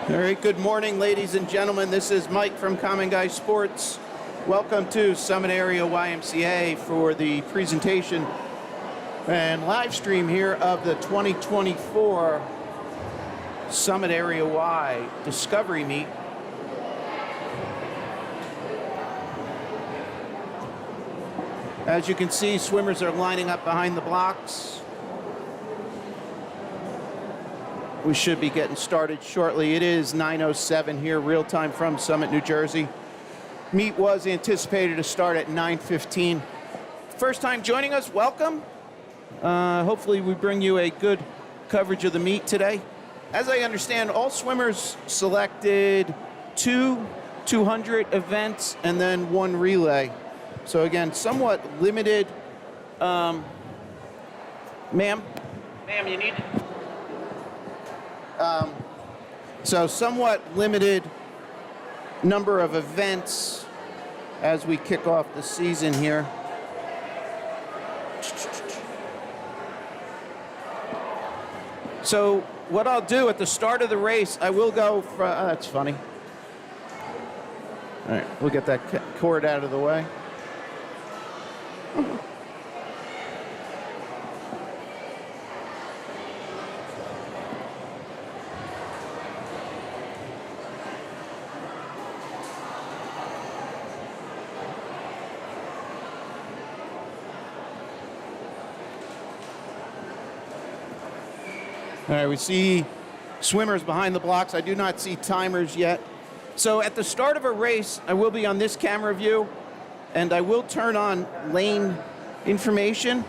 All right, good morning, ladies and gentlemen. This is Mike from Common Guy Sports. Welcome to Summit Area YMCA for the presentation and live stream here of the 2024 Summit Area Y Discovery Meet. As you can see, swimmers are lining up behind the blocks. We should be getting started shortly. It is 9:07 here, real time from Summit, New Jersey. Meet was anticipated to start at 9:15. First time joining us, welcome. Hopefully we bring you a good coverage of the meet today. As I understand, all swimmers selected two 200 events and then one relay. So again, somewhat limited. Ma'am, you need... So somewhat limited number of events as we kick off the season here. So what I'll do at the start of the race, I will go for, that's funny. All right, we'll get that cord out of the way. All right, we see swimmers behind the blocks. I do not see timers yet. So at the start of a race, I will be on this camera view, and I will turn on lane information.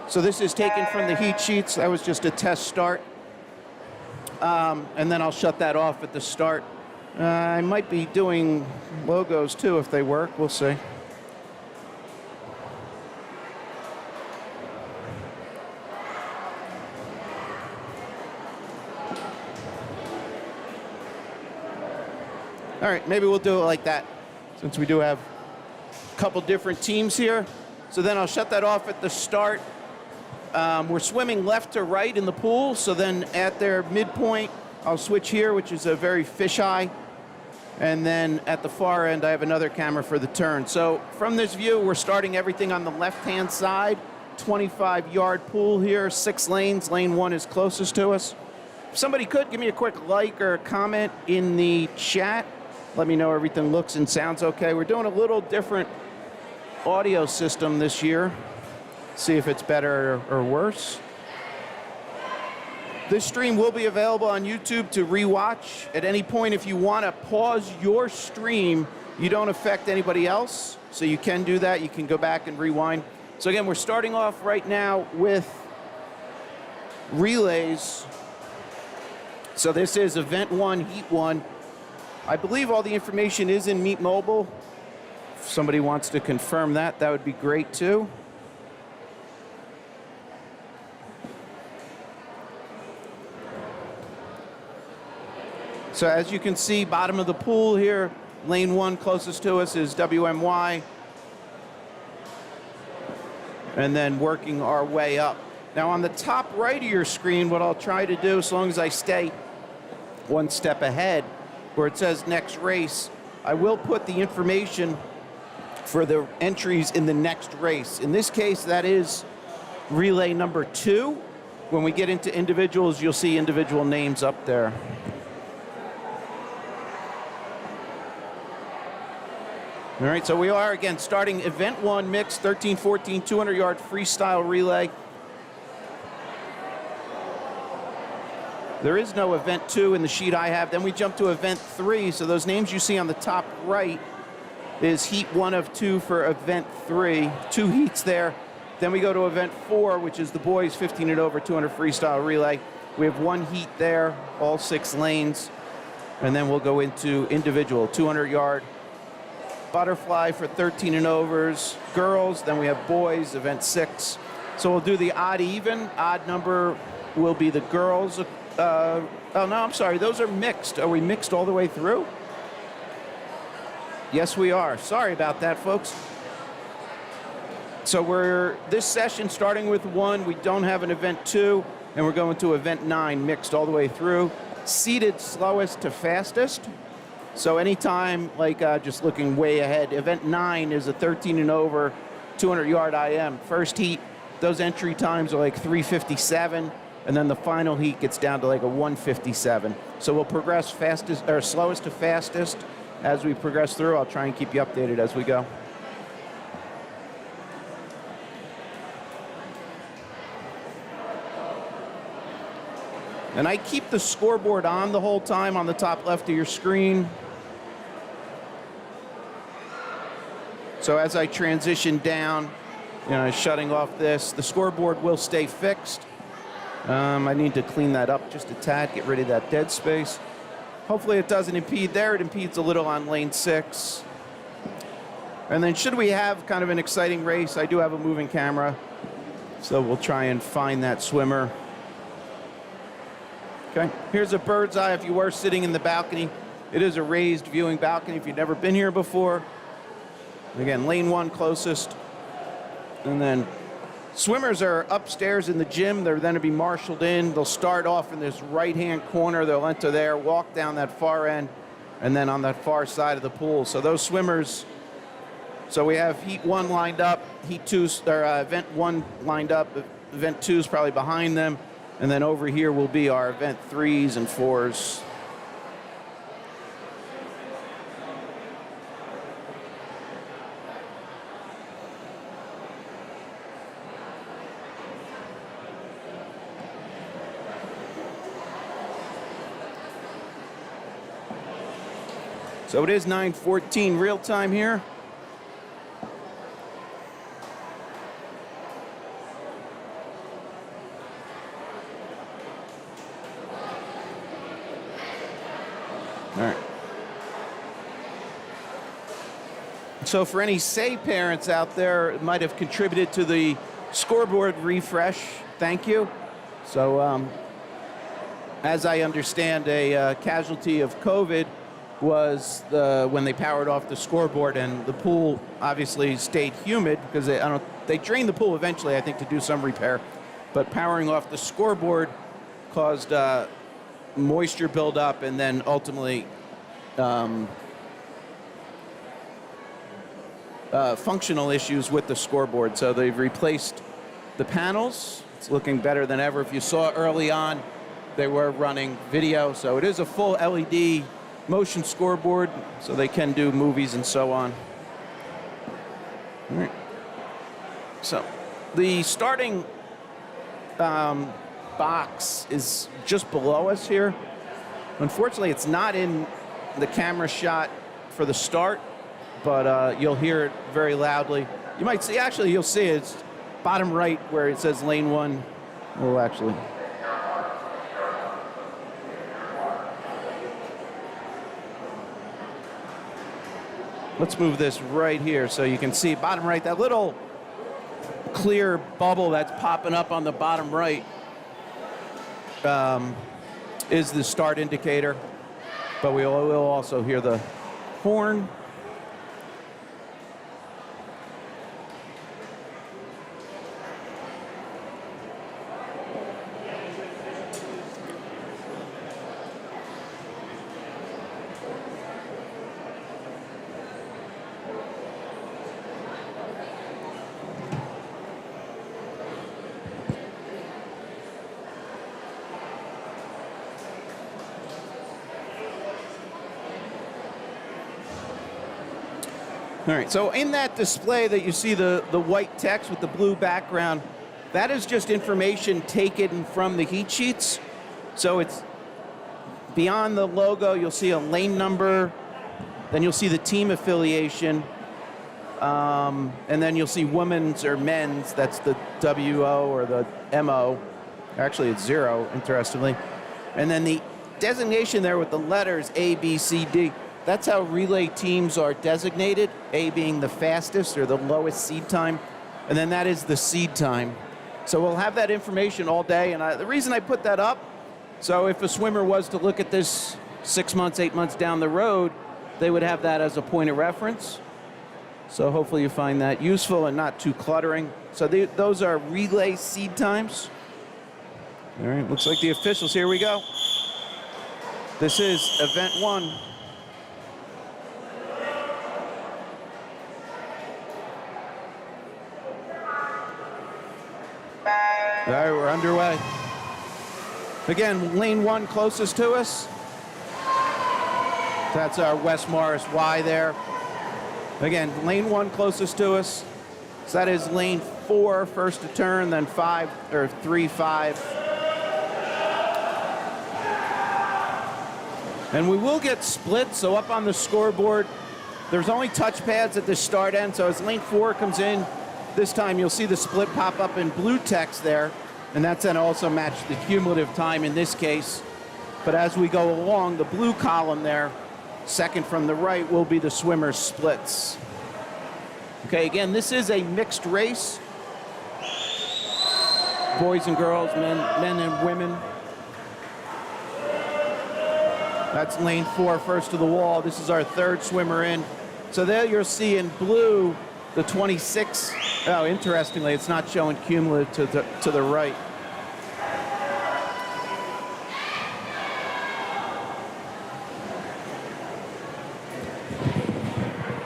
So this is taken from the heat sheets. That was just a test start. And then I'll shut that off at the start. I might be doing logos too if they work. We'll see. All right, maybe we'll do it like that since we do have a couple different teams here. So then I'll shut that off at the start. We're swimming left to right in the pool. So then at their midpoint, I'll switch here, which is a very fisheye. And then at the far end, I have another camera for the turn. So from this view, we're starting everything on the left-hand side. 25-yard pool here, 6 lanes. Lane 1 is closest to us. If somebody could give me a quick like or a comment in the chat. Let me know everything looks and sounds okay. We're doing a little different audio system this year. See if it's better or worse. This stream will be available on YouTube to rewatch at any point. If you want to pause your stream, you don't affect anybody else. So you can do that. You can go back and rewind. So again, we're starting off right now with relays. So this is event 1, heat 1. I believe all the information is in Meet Mobile. If somebody wants to confirm that, that would be great too. So as you can see, bottom of the pool here, lane 1 closest to us is WMY. And then working our way up. Now on the top right of your screen, what I'll try to do, as long as I stay one step ahead, where it says next race, I will put the information for the entries in the next race. In this case, that is relay number 2. When we get into individuals, you'll see individual names up there. All right, so we are, again, starting event 1 mixed, 13-14, 200-yard freestyle relay. There is no event 2 in the sheet I have. Then we jump to event 3. So those names you see on the top right is heat 1 of 2 for event 3. 2 heats there. Then we go to event 4, which is the boys 15 and over 200 freestyle relay. We have 1 heat there, all 6 lanes. And then we'll go into individual 200-yard butterfly for 13 and overs, girls. Then we have boys, event 6. So we'll do the odd even. Odd number will be the girls. Oh, no, I'm sorry. Those are mixed. Are we mixed all the way through? Yes, we are. Sorry about that, folks. So we're this session starting with 1. We don't have an event 2, and we're going to event 9 mixed all the way through. seeded slowest to fastest. So anytime, like just looking way ahead, event 9 is a 13 and over 200-yard IM. First heat, those entry times are like 3:57, and then the final heat gets down to like a 1:57. So we'll progress fastest or slowest to fastest as we progress through. I'll try and keep you updated as we go. And I keep the scoreboard on the whole time on the top left of your screen. So as I transition down, shutting off this, the scoreboard will stay fixed. I need to clean that up just a tad, get rid of that dead space. Hopefully it doesn't impede there. It impedes a little on lane 6. And then should we have kind of an exciting race, I do have a moving camera. So we'll try and find that swimmer. Okay, here's a bird's eye if you were sitting in the balcony. It is a raised viewing balcony if you've never been here before. Again, lane 1 closest. And then swimmers are upstairs in the gym. They're then to be marshaled in. They'll start off in this right-hand corner. They'll enter there, walk down that far end, and then on that far side of the pool. So those swimmers, so we have heat 1 lined up, heat 2, or event 1 lined up, event 2 is probably behind them, and then over here will be our event 3s and 4s. So it is 9:14 real time here. All right. So for any Say parents out there, it might have contributed to the scoreboard refresh. Thank you. So as I understand, a casualty of COVID was when they powered off the scoreboard, and the pool obviously stayed humid because they drained the pool eventually, I think, to do some repair. But powering off the scoreboard caused moisture buildup and then ultimately functional issues with the scoreboard. So they've replaced the panels. It's looking better than ever. If you saw early on, they were running video. So it is a full LED motion scoreboard, so they can do movies and so on. All right. So the starting box is just below us here. Unfortunately, it's not in the camera shot for the start, but you'll hear it very loudly. You might see, actually, you'll see it's bottom right where it says lane 1. Well, actually. Let's move this right here so you can see bottom right, that little clear bubble that's popping up on the bottom right is the start indicator, but we'll also hear the horn. All right, so in that display that you see the white text with the blue background, that is just information taken from the heat sheets. So it's beyond the logo, you'll see a lane number, then you'll see the team affiliation, and then you'll see women's or men's, that's the WO or the MO. Actually, it's 0, interestingly. And then the designation there with the letters A, B, C, D. That's how relay teams are designated, A being the fastest or the lowest seed time, and then that is the seed time. So we'll have that information all day, and the reason I put that up, so if a swimmer was to look at this 6 months, 8 months down the road, they would have that as a point of reference. So hopefully you find that useful and not too cluttering. So those are relay seed times. All right, looks like the officials, here we go. This is event 1. All right, we're underway. Again, lane 1 closest to us. That's our West Morris Y there. Again, lane 1 closest to us. So that is lane 4, first to turn, then 5, or 3, 5. And we will get split, so up on the scoreboard, there's only touch pads at the start end, so as lane 4 comes in, this time you'll see the split pop up in blue text there, and that's then also match the cumulative time in this case. But as we go along, the blue column there, second from the right, will be the swimmer's splits. Okay, again, this is a mixed race. Boys and girls, men and women. That's lane 4, first to the wall. This is our third swimmer in. So there you'll see in blue the 26. Oh, interestingly, it's not showing cumulative to the right.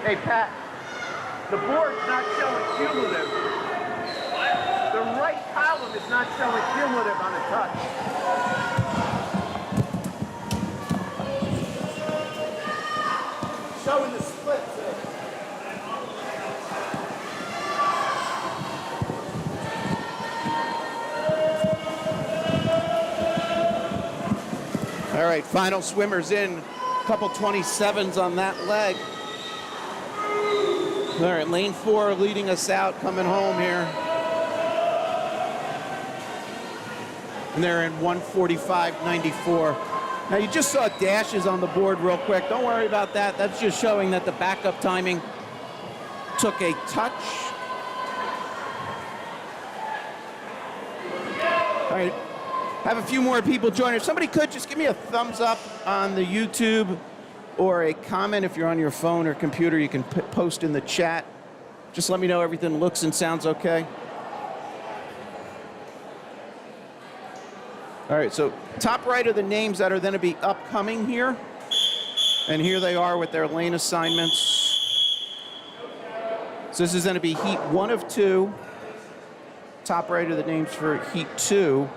Hey, Pat, the board's not showing cumulative. The right column is not showing cumulative on the touch. Showing the splits there. All right, final swimmers in. A couple 27s on that leg. All right, lane 4 leading us out, coming home here. And they're in 1:45.94. Now you just saw dashes on the board real quick. Don't worry about that. That's just showing that the backup timing took a touch. All right, have a few more people join. If somebody could just give me a thumbs up on the YouTube or a comment if you're on your phone or computer, you can post in the chat. Just let me know everything looks and sounds okay. All right, so top right are the names that are going to be upcoming here. And here they are with their lane assignments. So this is going to be heat 1 of 2. Top right are the names for heat 2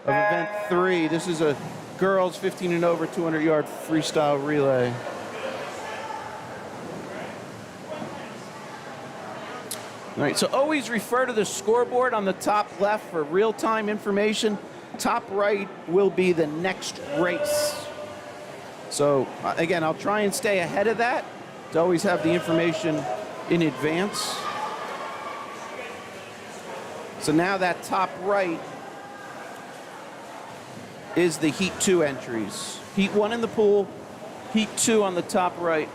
of event 3. This is a girls 15 and over 200-yard freestyle relay. All right, so always refer to the scoreboard on the top left for real-time information. Top right will be the next race. So again, I'll try and stay ahead of that to always have the information in advance. So now that top right is the heat 2 entries. Heat 1 in the pool, heat 2 on the top right.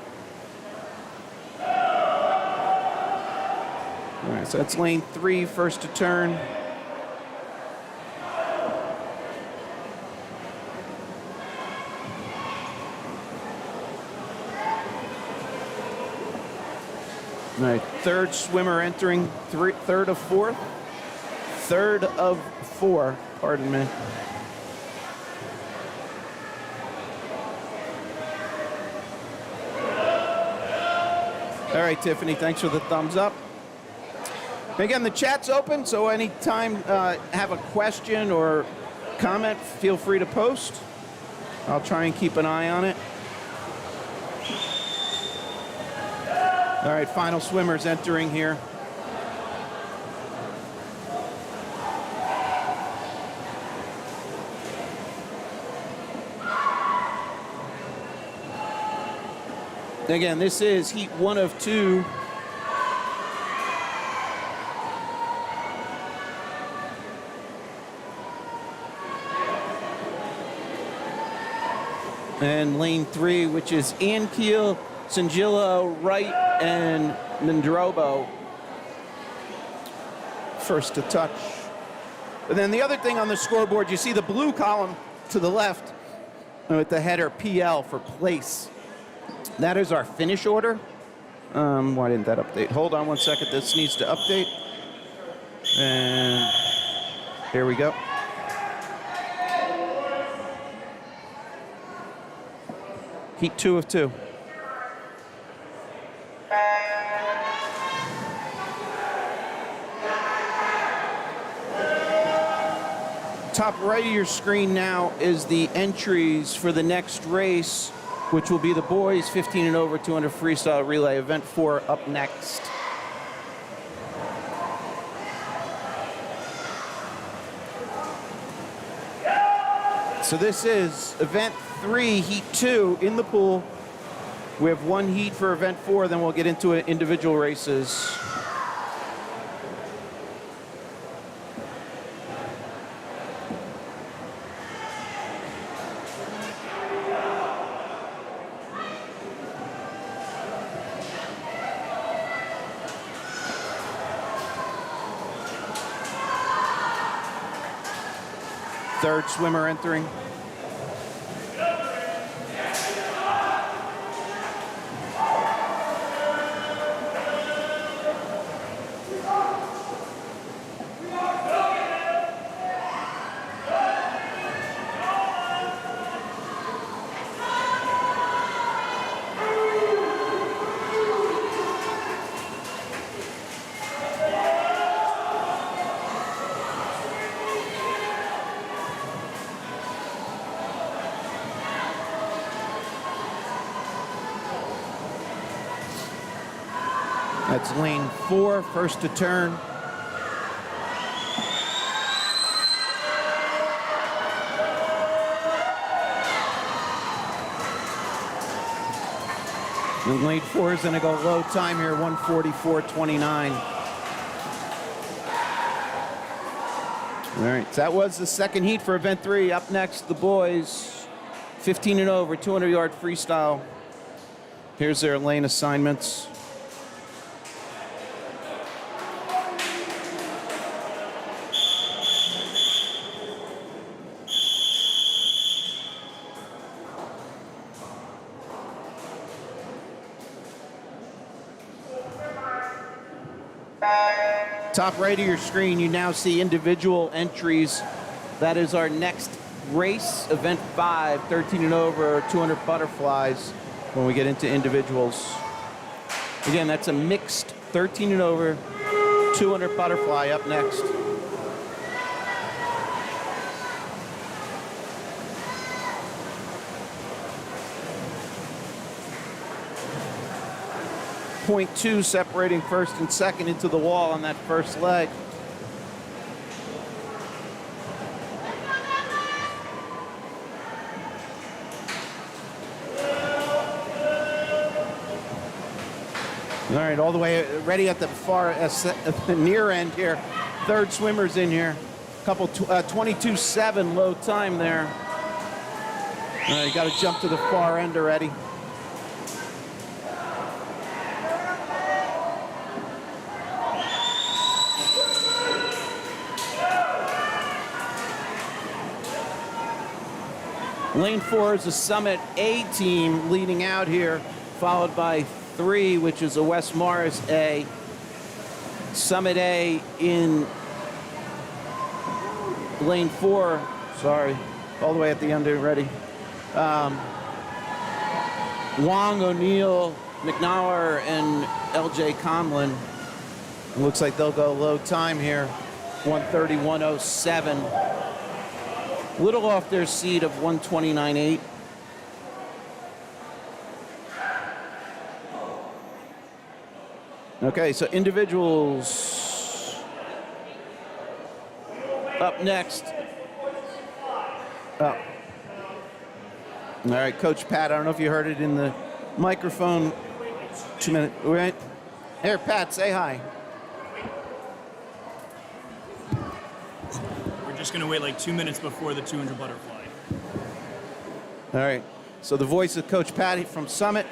All right, so that's lane 3, first to turn. All right, third swimmer entering, third of 4. Third of 4, pardon me. All right, Tiffany, thanks for the thumbs up. Again, the chat's open, so anytime have a question or comment, feel free to post. I'll try and keep an eye on it. All right, final swimmers entering here. Again, this is heat 1 of 2. And lane 3, which is Ankiel, Singillo, Wright, and Mendrobo. First to touch. And then the other thing on the scoreboard, you see the blue column to the left with the header PL for place. That is our finish order. Why didn't that update? Hold on one second. This needs to update. And here we go. Heat 2 of 2. Top right of your screen now is the entries for the next race, which will be the boys 15 and over 200 freestyle relay, event 4 up next. So this is event 3, heat 2 in the pool. We have 1 heat for event 4, then we'll get into individual races. Third swimmer entering. That's lane 4, first to turn. And lane 4 is going to go low time here, 1:44.29. All right, so that was the second heat for event 3. Up next, the boys, 15 and over, 200-yard freestyle. Here's their lane assignments. Top right of your screen, you now see individual entries. That is our next race, event 5, 13 and over, 200 butterflies, when we get into individuals. Again, that's a mixed 13 and over, 200 butterfly up next. .2 separating first and second into the wall on that first leg. All right, all the way ready at the far at the near end here. Third swimmer's in here. Couple 22.7 low time there. All right, you got to jump to the far end already. Lane 4 is a Summit A team leading out here, followed by 3, which is a West Morris A. Summit A in lane 4, sorry, all the way at the end already. Wong, O'Neill, McNauer, and LJ Conlon. It looks like they'll go low time here, 1:31.07. Little off their seed of 1:29.8. Okay, so individuals up next. Oh. All right, Coach Pat, I don't know if you heard it in the microphone. 2 minutes, all right? Here, Pat, say hi. Just going to wait like 2 minutes before the 200 butterfly. All right. So the voice of Coach Patty from Summit.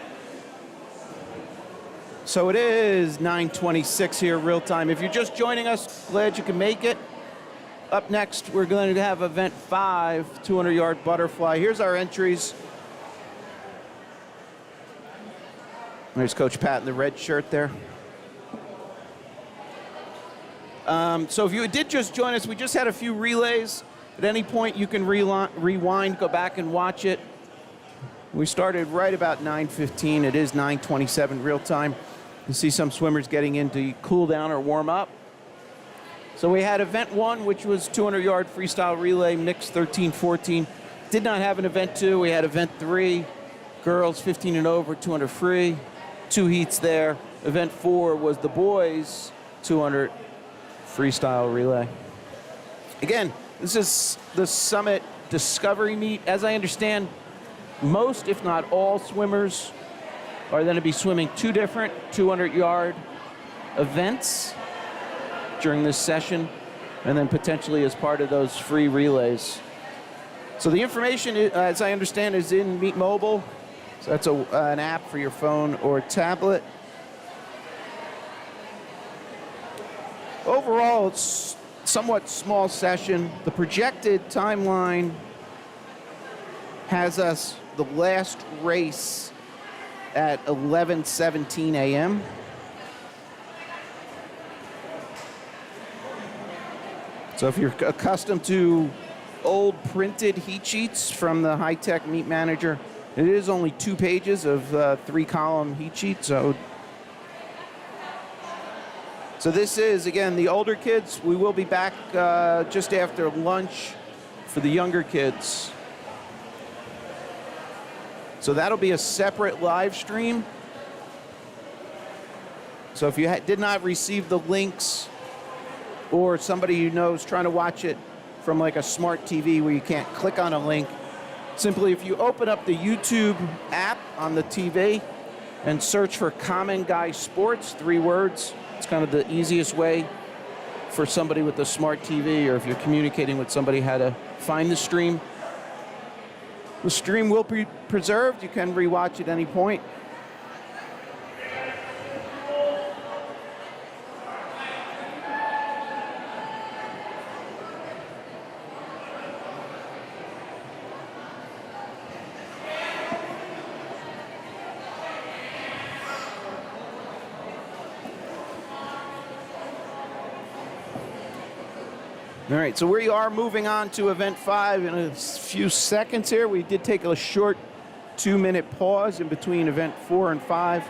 So it is 9:26 here, real time. If you're just joining us, glad you can make it. Up next, we're going to have event 5, 200-yard butterfly. Here's our entries. There's Coach Pat in the red shirt there. So if you did just join us, we just had a few relays. At any point, you can rewind, go back and watch it. We started right about 9:15. It is 9:27 real time. You see some swimmers getting into cool down or warm up. So we had event 1, which was 200-yard freestyle relay, mixed 13-14. Did not have an event 2. We had event 3, girls 15 and over, 200 free, 2 heats there. Event 4 was the boys 200 freestyle relay. Again, this is the Summit Discovery Meet. As I understand, most, if not all, swimmers are going to be swimming 2 different 200-yard events during this session, and then potentially as part of those free relays. So the information, as I understand, is in Meet Mobile. So that's an app for your phone or tablet. Overall, it's somewhat small session. The projected timeline has us the last race at 11:17 a.m. So if you're accustomed to old printed heat sheets from the high-tech Meet Manager, it is only 2 pages of 3-column heat sheet. So this is, again, the older kids. We will be back just after lunch for the younger kids. So that'll be a separate live stream. So if you did not receive the links, or somebody you know is trying to watch it from like a smart TV where you can't click on a link, simply if you open up the YouTube app on the TV and search for Common Guy Sports, 3 words, it's kind of the easiest way for somebody with a smart TV, or if you're communicating with somebody how to find the stream. The stream will be preserved. You can rewatch at any point. All right, so we are moving on to event 5 in a few seconds here. We did take a short 2-minute pause in between event 4 and 5.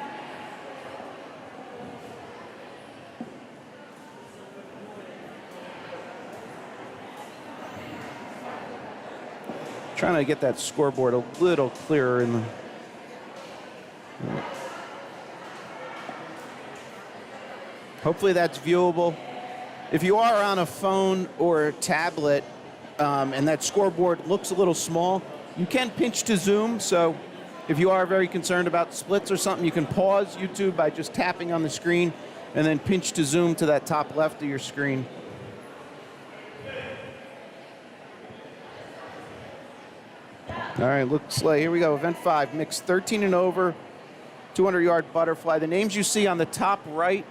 Trying to get that scoreboard a little clearer in the... Hopefully that's viewable. If you are on a phone or a tablet and that scoreboard looks a little small, you can pinch to zoom. So if you are very concerned about splits or something, you can pause YouTube by just tapping on the screen and then pinch to zoom to that top left of your screen. All right, looks like, here we go, event 5, mixed 13 and over, 200-yard butterfly. The names you see on the top right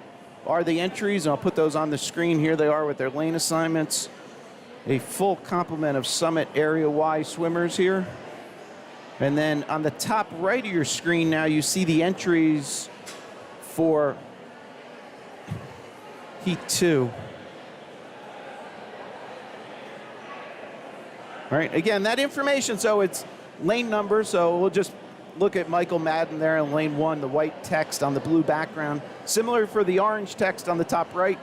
are the entries, and I'll put those on the screen. Here they are with their lane assignments. A full complement of Summit Area Y swimmers here. And then on the top right of your screen now, you see the entries for Heat 2. All right, again, that information, so it's lane number, so we'll just look at Michael Madden there in lane 1, the white text on the blue background. Similar for the orange text on the top right.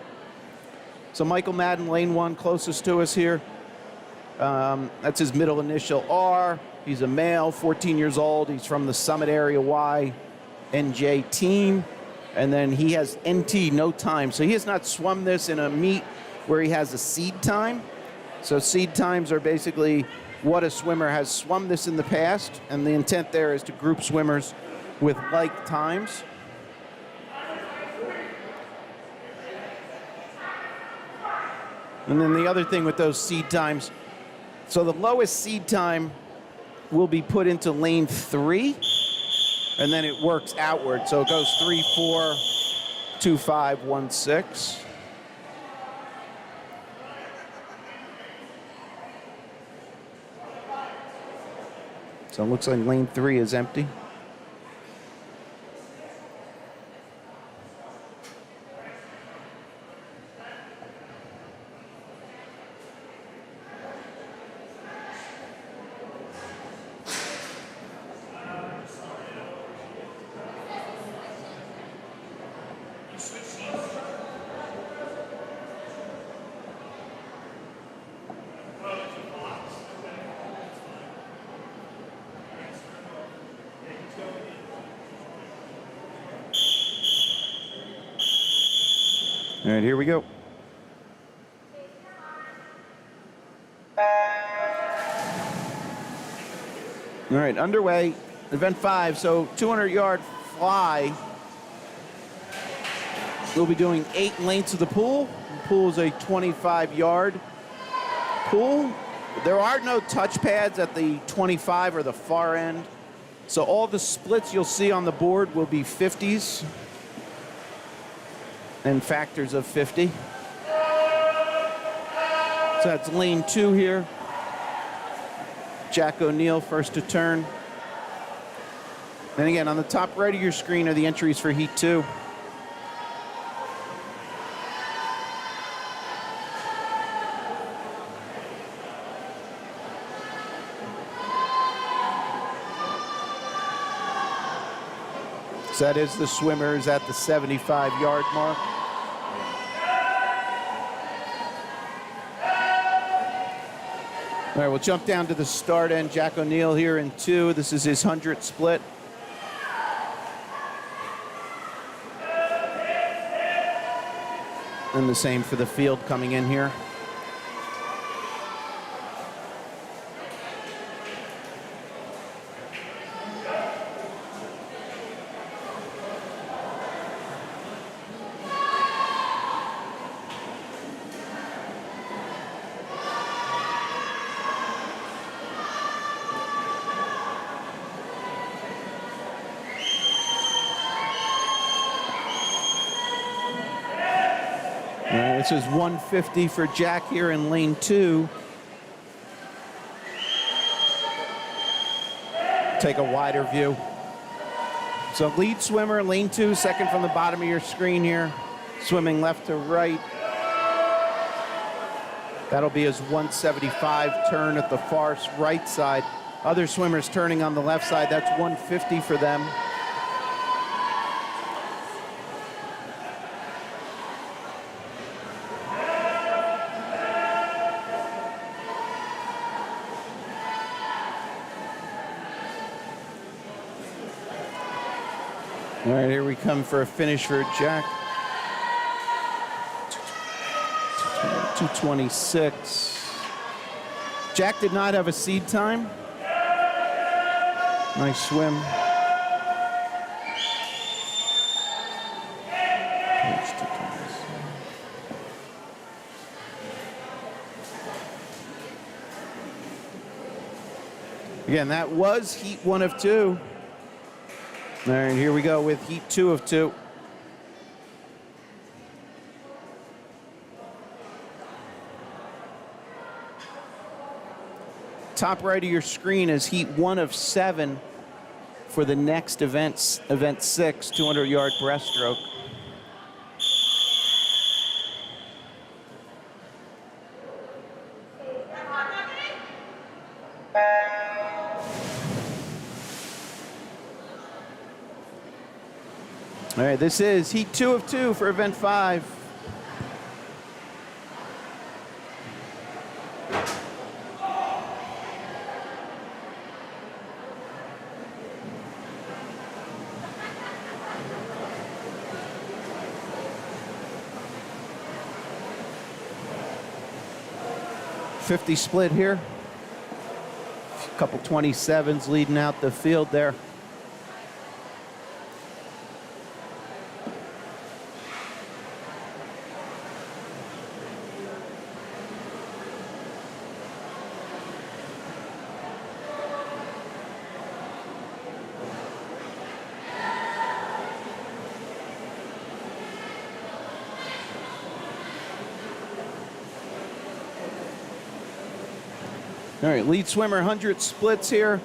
So Michael Madden, lane 1, closest to us here. That's his middle initial, R. He's a male, 14 years old. He's from the Summit Area Y NJ team. And then he has NT, no time. So he has not swum this in a meet where he has a seed time. So seed times are basically what a swimmer has swum this in the past, and the intent there is to group swimmers with like times. And then the other thing with those seed times, so the lowest seed time will be put into lane 3, and then it works outward. So it goes 3, 4, 2, 5, 1, 6. So it looks like lane 3 is empty. All right, here we go. All right, underway, event 5, so 200-yard fly. We'll be doing 8 lengths of the pool. The pool is a 25-yard pool. There are no touch pads at the 25 or the far end. So all the splits you'll see on the board will be 50s and factors of 50. So that's lane 2 here. Jack O'Neill first to turn. And again, on the top right of your screen are the entries for Heat 2. So that is the swimmers at the 75-yard mark. All right, we'll jump down to the start end. Jack O'Neill here in 2. This is his 100 split. And the same for the field coming in here. This is 150 for Jack here in lane 2. Take a wider view. So lead swimmer, lane 2, second from the bottom of your screen here. Swimming left to right. That'll be his 175 turn at the far right side. Other swimmers turning on the left side, that's 150 for them. All right, here we come for a finish for Jack. 226. Jack did not have a seed time. Nice swim. Again, that was heat 1 of 2. All right, here we go with heat 2 of 2. Top right of your screen is heat 1 of 7 for the next event 6, 200-yard breaststroke. All right, this is heat 2 of 2 for event 5. .50 split here. A couple 27s leading out the field there. All right, lead swimmer, 100 splits here.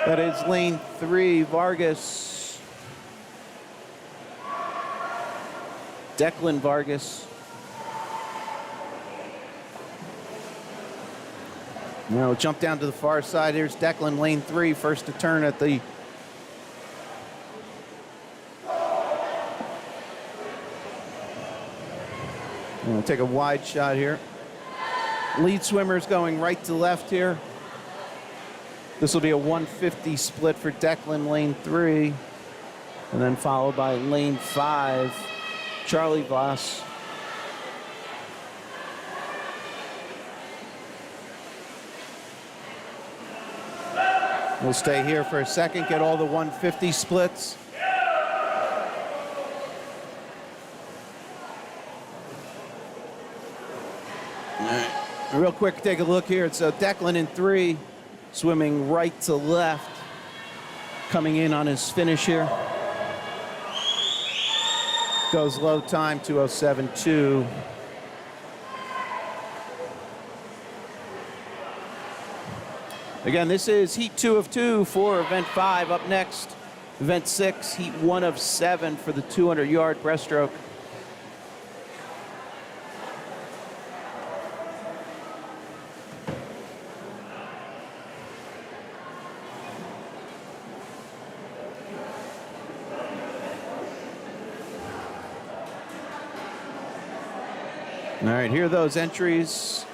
That is lane 3, Vargas. Declan Vargas. Now jump down to the far side. Here's Declan, lane 3, first to turn at the... I'm gonna take a wide shot here. Lead swimmer's going right to left here. This will be a 150 split for Declan, lane 3. And then followed by lane 5, Charlie Voss. We'll stay here for a second, get all the 150 splits. All right. Real quick, take a look here. It's Declan in 3, swimming right to left, coming in on his finish here. Goes low time, 2:07.2. Again, this is heat 2 of 2 for event 5. Up next, event 6, heat 1 of 7 for the 200-yard breaststroke. All right, here are those entries.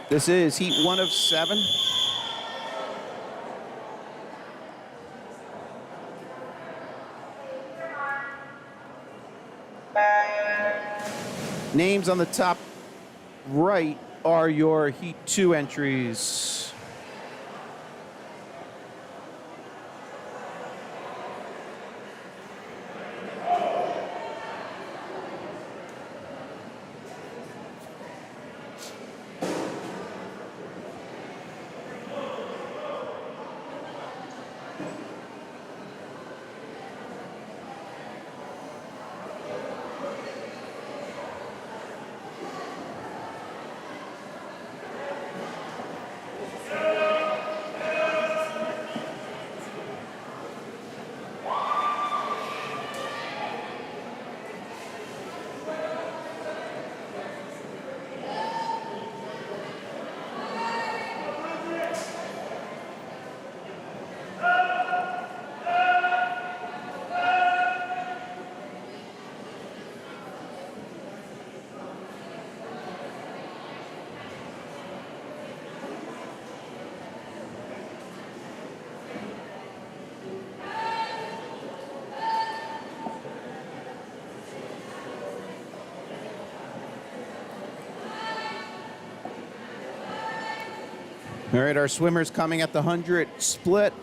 This is heat 1 of 7. Names on the top right are your heat 2 entries. All right, our swimmers coming at the 100 split.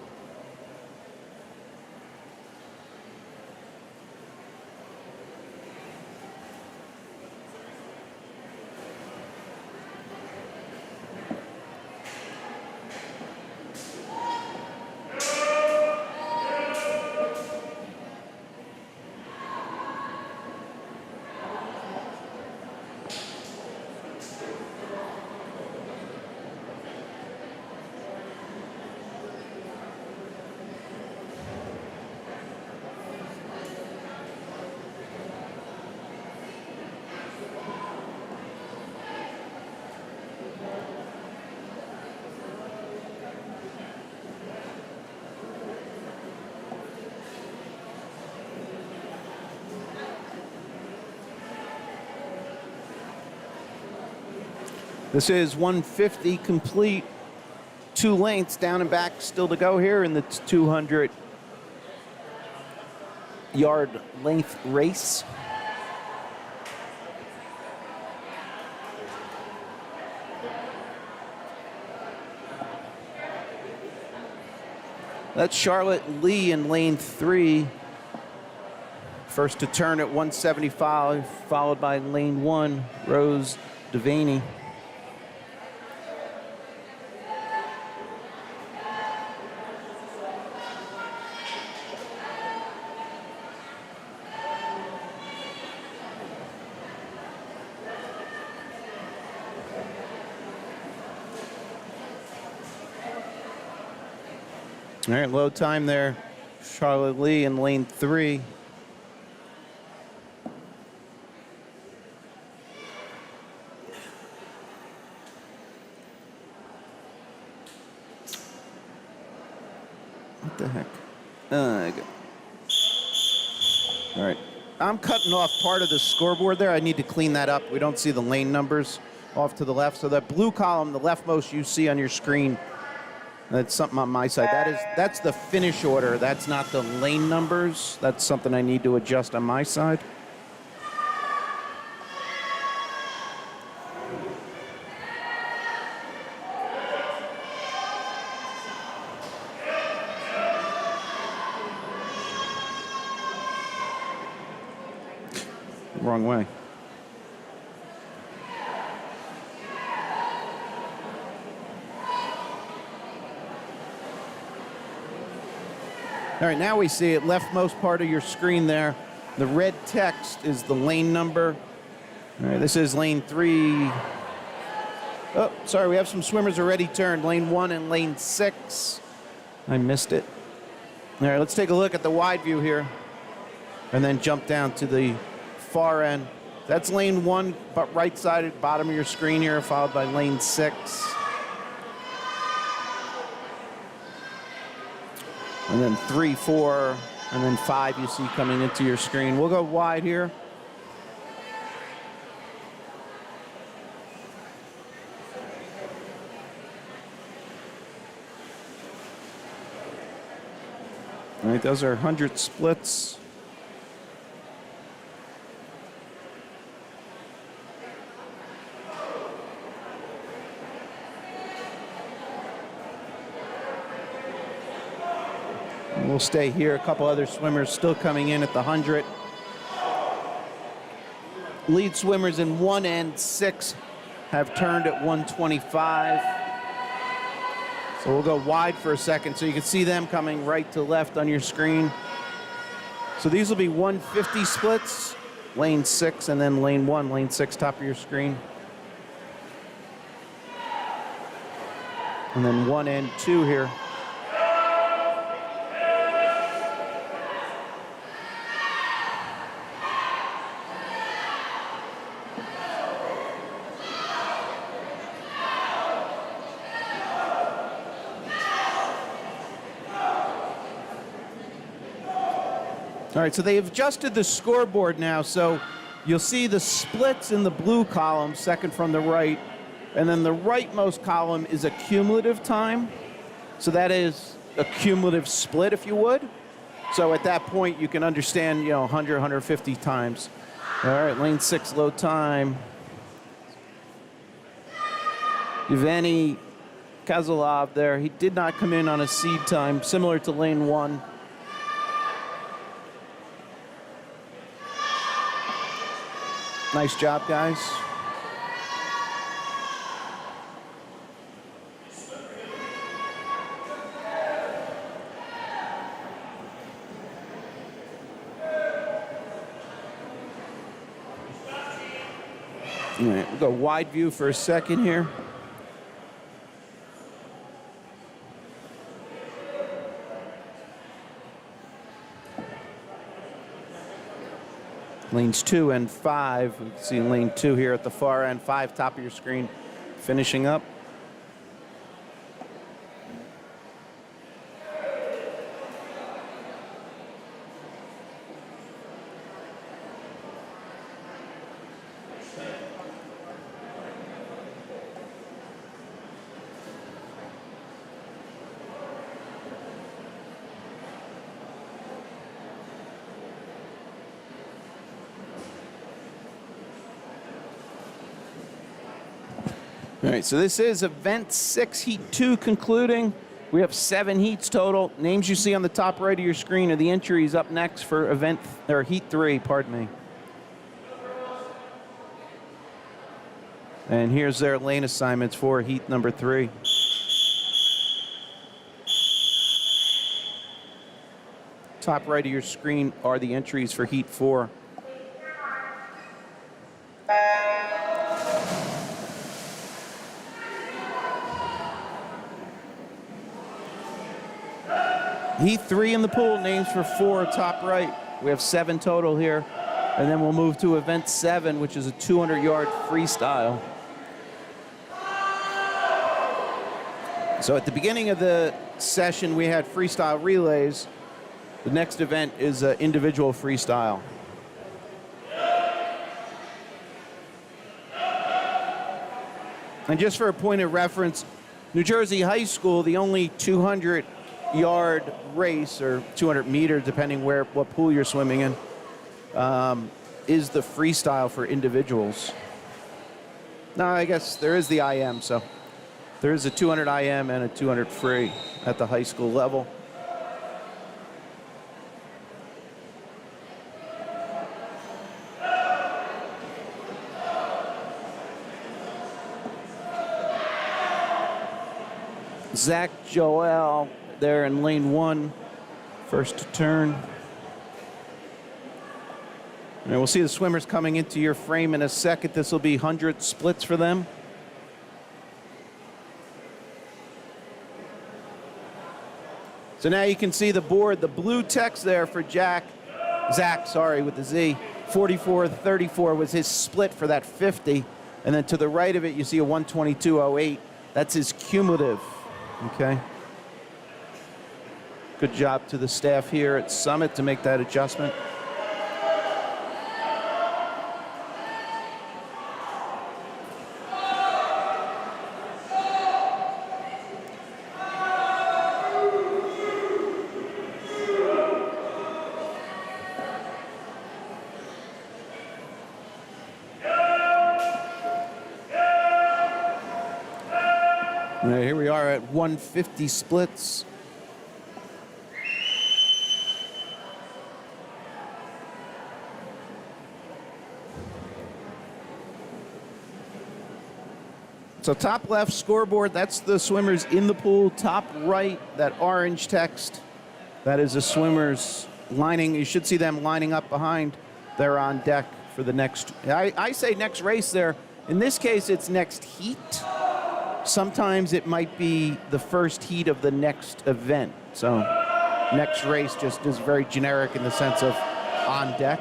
This is 150 complete, 2 lengths down and back still to go here in the 200-yard length race. That's Charlotte Lee in lane 3. First to turn at 175, followed by lane 1, Rose Devaney. All right, low time there. Charlotte Lee in lane 3. What the heck? All right. I'm cutting off part of the scoreboard there. I need to clean that up. We don't see the lane numbers off to the left. So that blue column, the leftmost you see on your screen, That's something on my side. That's the finish order. That's not the lane numbers. That's something I need to adjust on my side. Wrong way. All right, now we see it, leftmost part of your screen there. The red text is the lane number. All right, this is lane 3. Oh, sorry, we have some swimmers already turned, lane 1 and lane 6. I missed it. All right, let's take a look at the wide view here and then jump down to the far end. That's lane 1, but right-sided, bottom of your screen here, followed by lane 6. And then 3, 4, and then 5 you see coming into your screen. We'll go wide here. All right, those are 100 splits. We'll stay here. A couple other swimmers still coming in at the 100. Lead swimmers in 1 and 6 have turned at 125. So we'll go wide for a second so you can see them coming right to left on your screen. So these will be 150 splits, lane 6 and then lane 1, lane 6 top of your screen. And then 1 and 2 here. All right, so they have adjusted the scoreboard now, so you'll see the splits in the blue column, second from the right, and then the rightmost column is a cumulative time. So that is a cumulative split, if you would. So at that point, you can understand, 100, 150 times. All right, lane 6, low time. Yevgeny Kozlov there, he did not come in on a seed time, similar to lane 1. Nice job, guys. All right, we'll go wide view for a second here. Lanes 2 and 5. You can see lane 2 here at the far end, 5 top of your screen, finishing up. All right, so this is event 6, heat 2 concluding. We have 7 heats total. Names you see on the top right of your screen are the entries up next for heat 3, pardon me. And here's their lane assignments for heat number 3. Top right of your screen are the entries for heat 4. Heat 3 in the pool, names for 4, top right. We have 7 total here. And then we'll move to event 7, which is a 200-yard freestyle. So at the beginning of the session, we had freestyle relays. The next event is individual freestyle. And just for a point of reference, New Jersey High School, the only 200-yard race, or 200 meters, depending what pool you're swimming in, is the freestyle for individuals. No, I guess there is the IM, so there is a 200 IM and a 200 free at the high school level. Zach Joel there in lane 1, first to turn. And we'll see the swimmers coming into your frame in a second. This will be 100 splits for them. So now you can see the board, the blue text there for Zach, with the Z. 44.34 was his split for that 50. And then to the right of it, you see a 122.08. That's his cumulative, okay? Good job to the staff here at Summit to make that adjustment. All right, here we are at 150 splits. So top left scoreboard, that's the swimmers in the pool. Top right, that orange text, that is the swimmers lining. You should see them lining up behind. They're on deck for the next, I say next race there. In this case, it's next heat. Sometimes it might be the first heat of the next event. So next race just is very generic in the sense of on deck.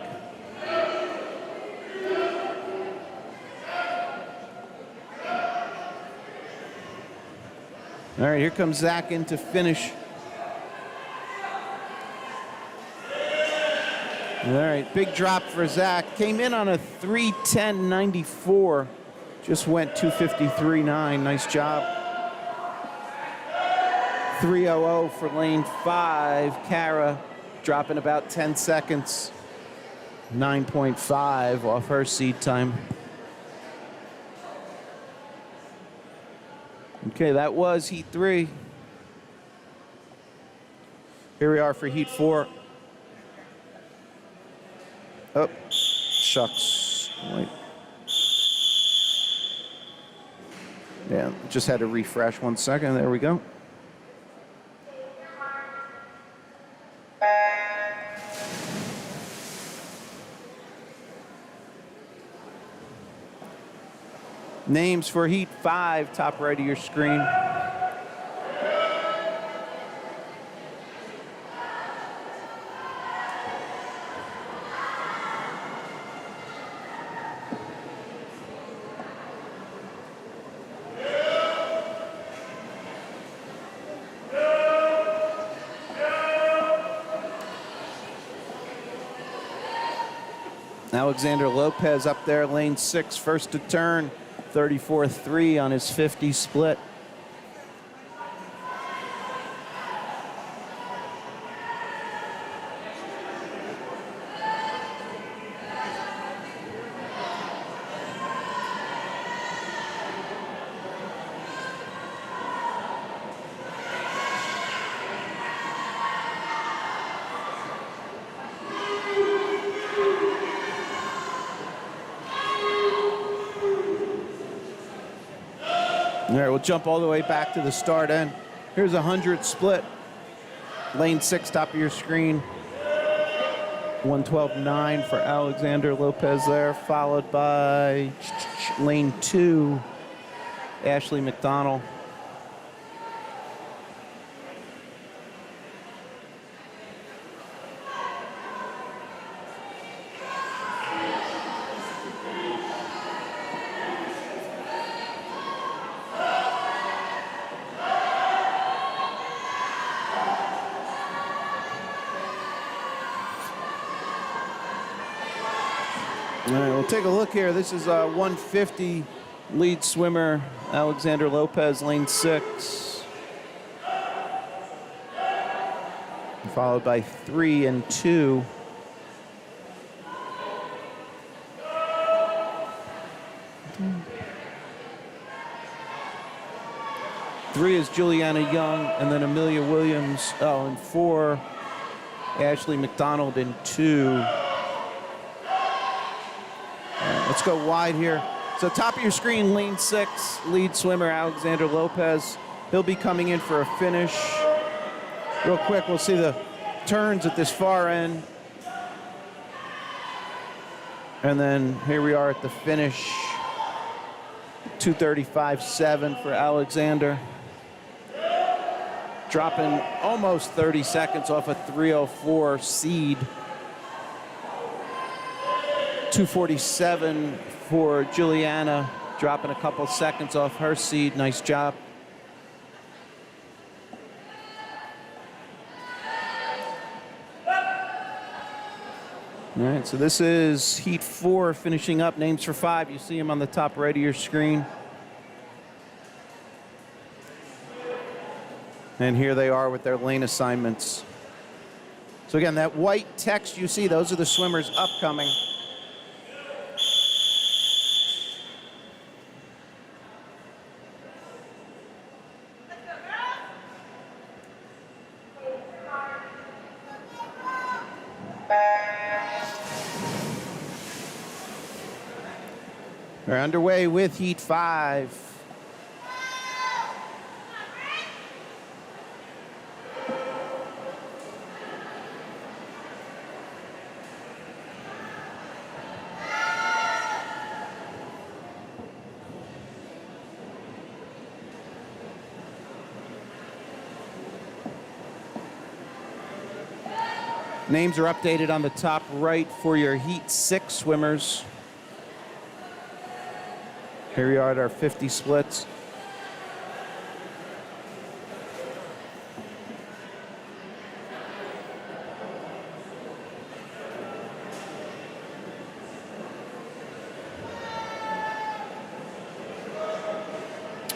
All right, here comes Zach in to finish. All right, big drop for Zach. Came in on a 3:10.94. Just went 2:53.9. Nice job. 3:00 for lane 5. Kara dropping about 10 seconds. 9.5 off her seed time. Okay, that was heat 3. Here we are for heat 4. Oh, shucks. Wait. Yeah, just had to refresh 1 second. There we go. Names for heat 5, top right of your screen. Alexander Lopez up there, lane 6, first to turn, 34.3 on his 50 split. All right, we'll jump all the way back to the start end. Here's a 100 split. Lane 6, top of your screen. 112.9 for Alexander Lopez there, followed by lane 2, Ashley McDonald. All right, we'll take a look here. This is 150 Lead swimmer, Alexander Lopez, lane 6. Followed by 3 and 2. Three is Juliana Young, and then Amelia Williams. Oh, and 4, Ashley McDonald in 2. Let's go wide here. So top of your screen, lane 6, lead swimmer Alexander Lopez. He'll be coming in for a finish. Real quick, we'll see the turns at this far end. And then here we are at the finish. 2:35.7 for Alexander. Dropping almost 30 seconds off a 3:04 seed. 2:47 for Juliana, dropping a couple seconds off her seed. Nice job. All right, so this is heat 4 finishing up. Names for 5. You see them on the top right of your screen. And here they are with their lane assignments. So again, that white text you see, those are the swimmers upcoming. We're underway with heat 5. Names are updated on the top right for your heat 6 swimmers. Here we are at our 50 splits.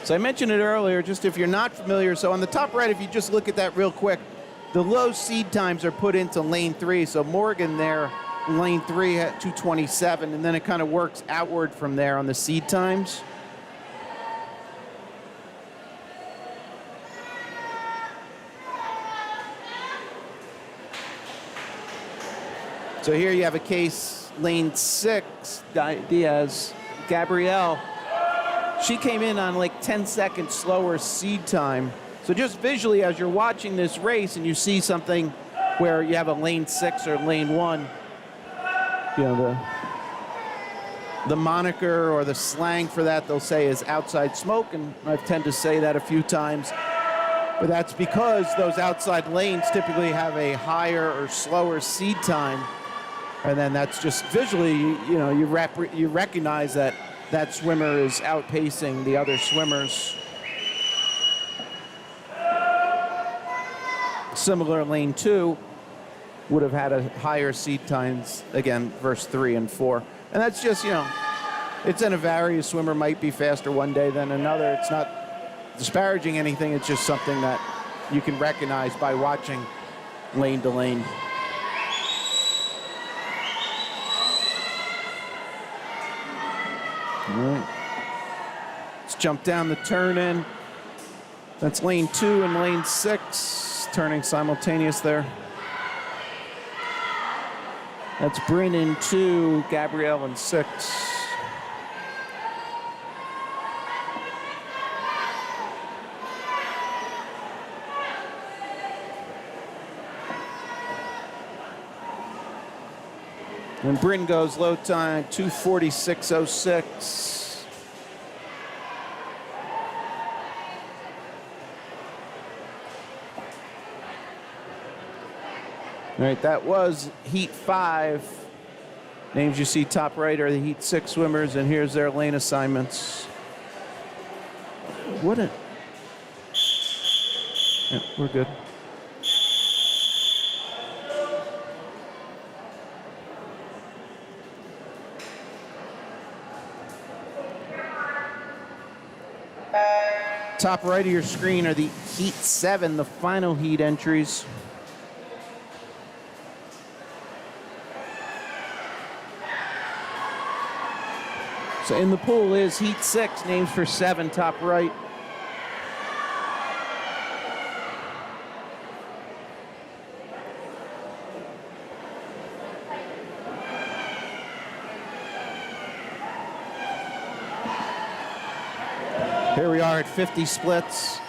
So I mentioned it earlier, just if you're not familiar. So on the top right, if you just look at that real quick, the low seed times are put into lane 3. So Morgan there, lane 3 at 2:27, and then it kind of works outward from there on the seed times. So here you have a case, lane 6, Diaz, Gabrielle. She came in on like 10 seconds slower seed time. So just visually as you're watching this race and you see something where you have a lane 6 or lane 1, you know, the moniker or the slang for that they'll say is outside smoke, and I tend to say that a few times. But that's because those outside lanes typically have a higher or slower seed time. And then that's just visually, you know, you recognize that that swimmer is outpacing the other swimmers. Similar lane 2 would have had a higher seed times, again, verse 3 and 4. And that's just, you know, it's in a vary. A swimmer might be faster one day than another. It's not disparaging anything. It's just something that you can recognize by watching lane to lane. All right. Let's jump down the turn in. That's lane 2 and lane 6, turning simultaneous there. That's Bryn in 2, Gabrielle in 6. And Bryn goes low time, 2:46.06. All right, that was heat 5. Names you see top right are the heat 6 swimmers, and here's their lane assignments. What a... Yeah, we're good. Top right of your screen are the Heat 7, the final heat entries. So in the pool is Heat 6, names for 7, top right. Here we are at 50 splits.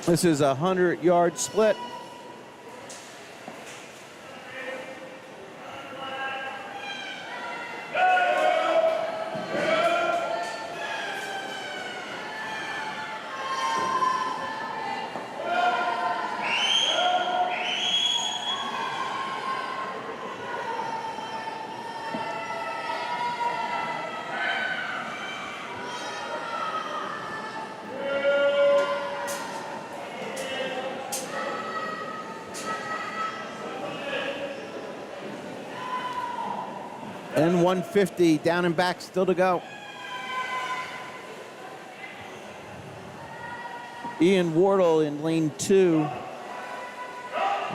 This is a 100-yard split. And 150 down and back, still to go. Ian Wardle in lane 2,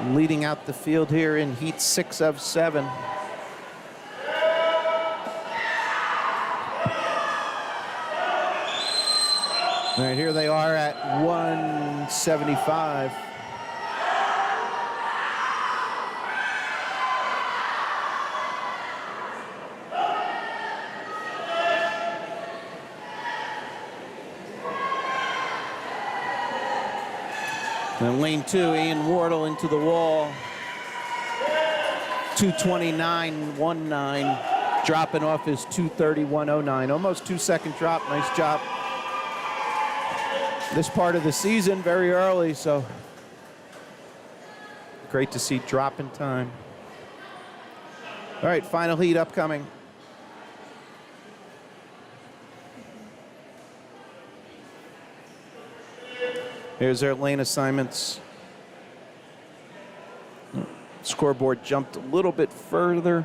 leading out the field here in heat 6 of 7. All right, here they are at 175. And lane 2, Ian Wardle into the wall. 229.19, dropping off his 231.09. Almost 2-second drop, nice job. This part of the season, very early, so great to see drop in time. All right, final heat upcoming. Here's their lane assignments. Scoreboard jumped a little bit further.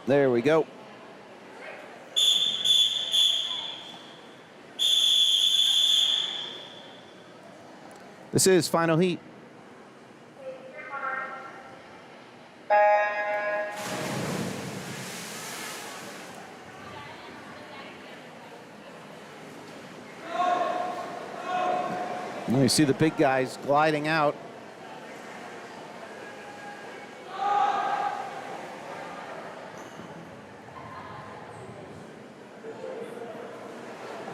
There we go. This is final heat. Now you see the big guys gliding out.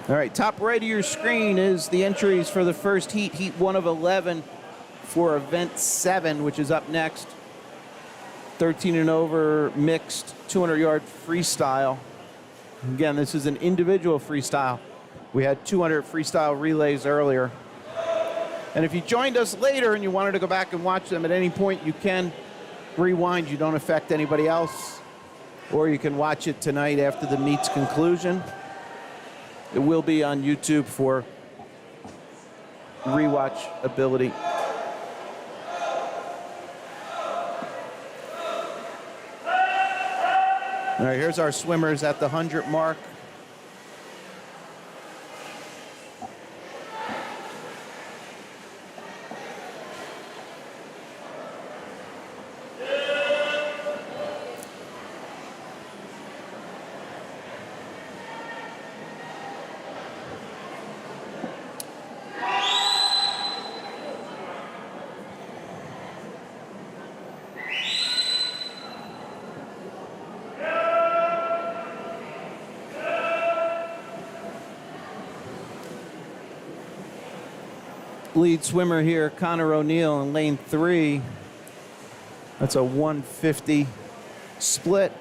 All right, top right of your screen is the entries for the first heat, heat 1 of 11 for event 7, which is up next. 13 and over mixed 200-yard freestyle. Again, this is an individual freestyle. We had 200 freestyle relays earlier. And if you joined us later and you wanted to go back and watch them at any point, you can rewind. You don't affect anybody else. Or you can watch it tonight after the meet's conclusion. It will be on YouTube for rewatch ability. All right, here's our swimmers at the 100 mark. Lead swimmer here, Connor O'Neill in lane 3. That's a 150 split.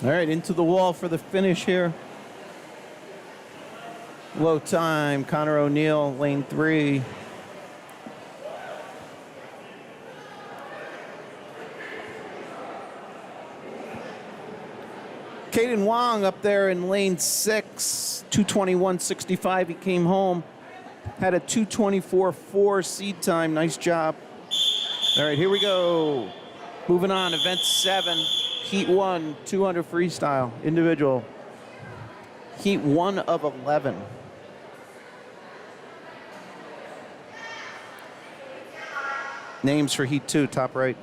All right, into the wall for the finish here. Low time, Connor O'Neill, lane 3. Caden Wong up there in lane 6, 221.65. He came home, had a 224.4 seed time. Nice job. All right, here we go. Moving on, event 7. Heat 1, 200 freestyle, individual. Heat 1 of 11. Names for Heat 2, top right.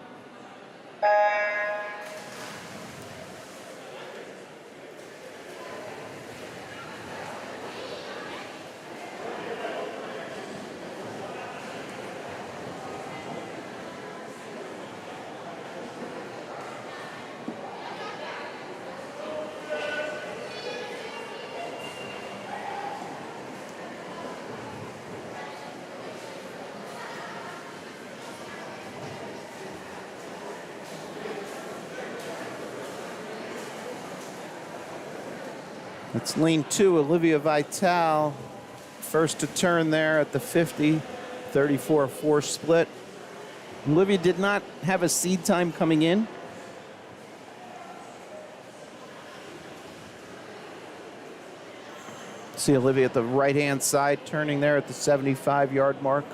It's lane 2, Olivia Vital. First to turn there at the 50, 34.4 split. Olivia did not have a seed time coming in. See Olivia at the right-hand side, turning there at the 75-yard mark.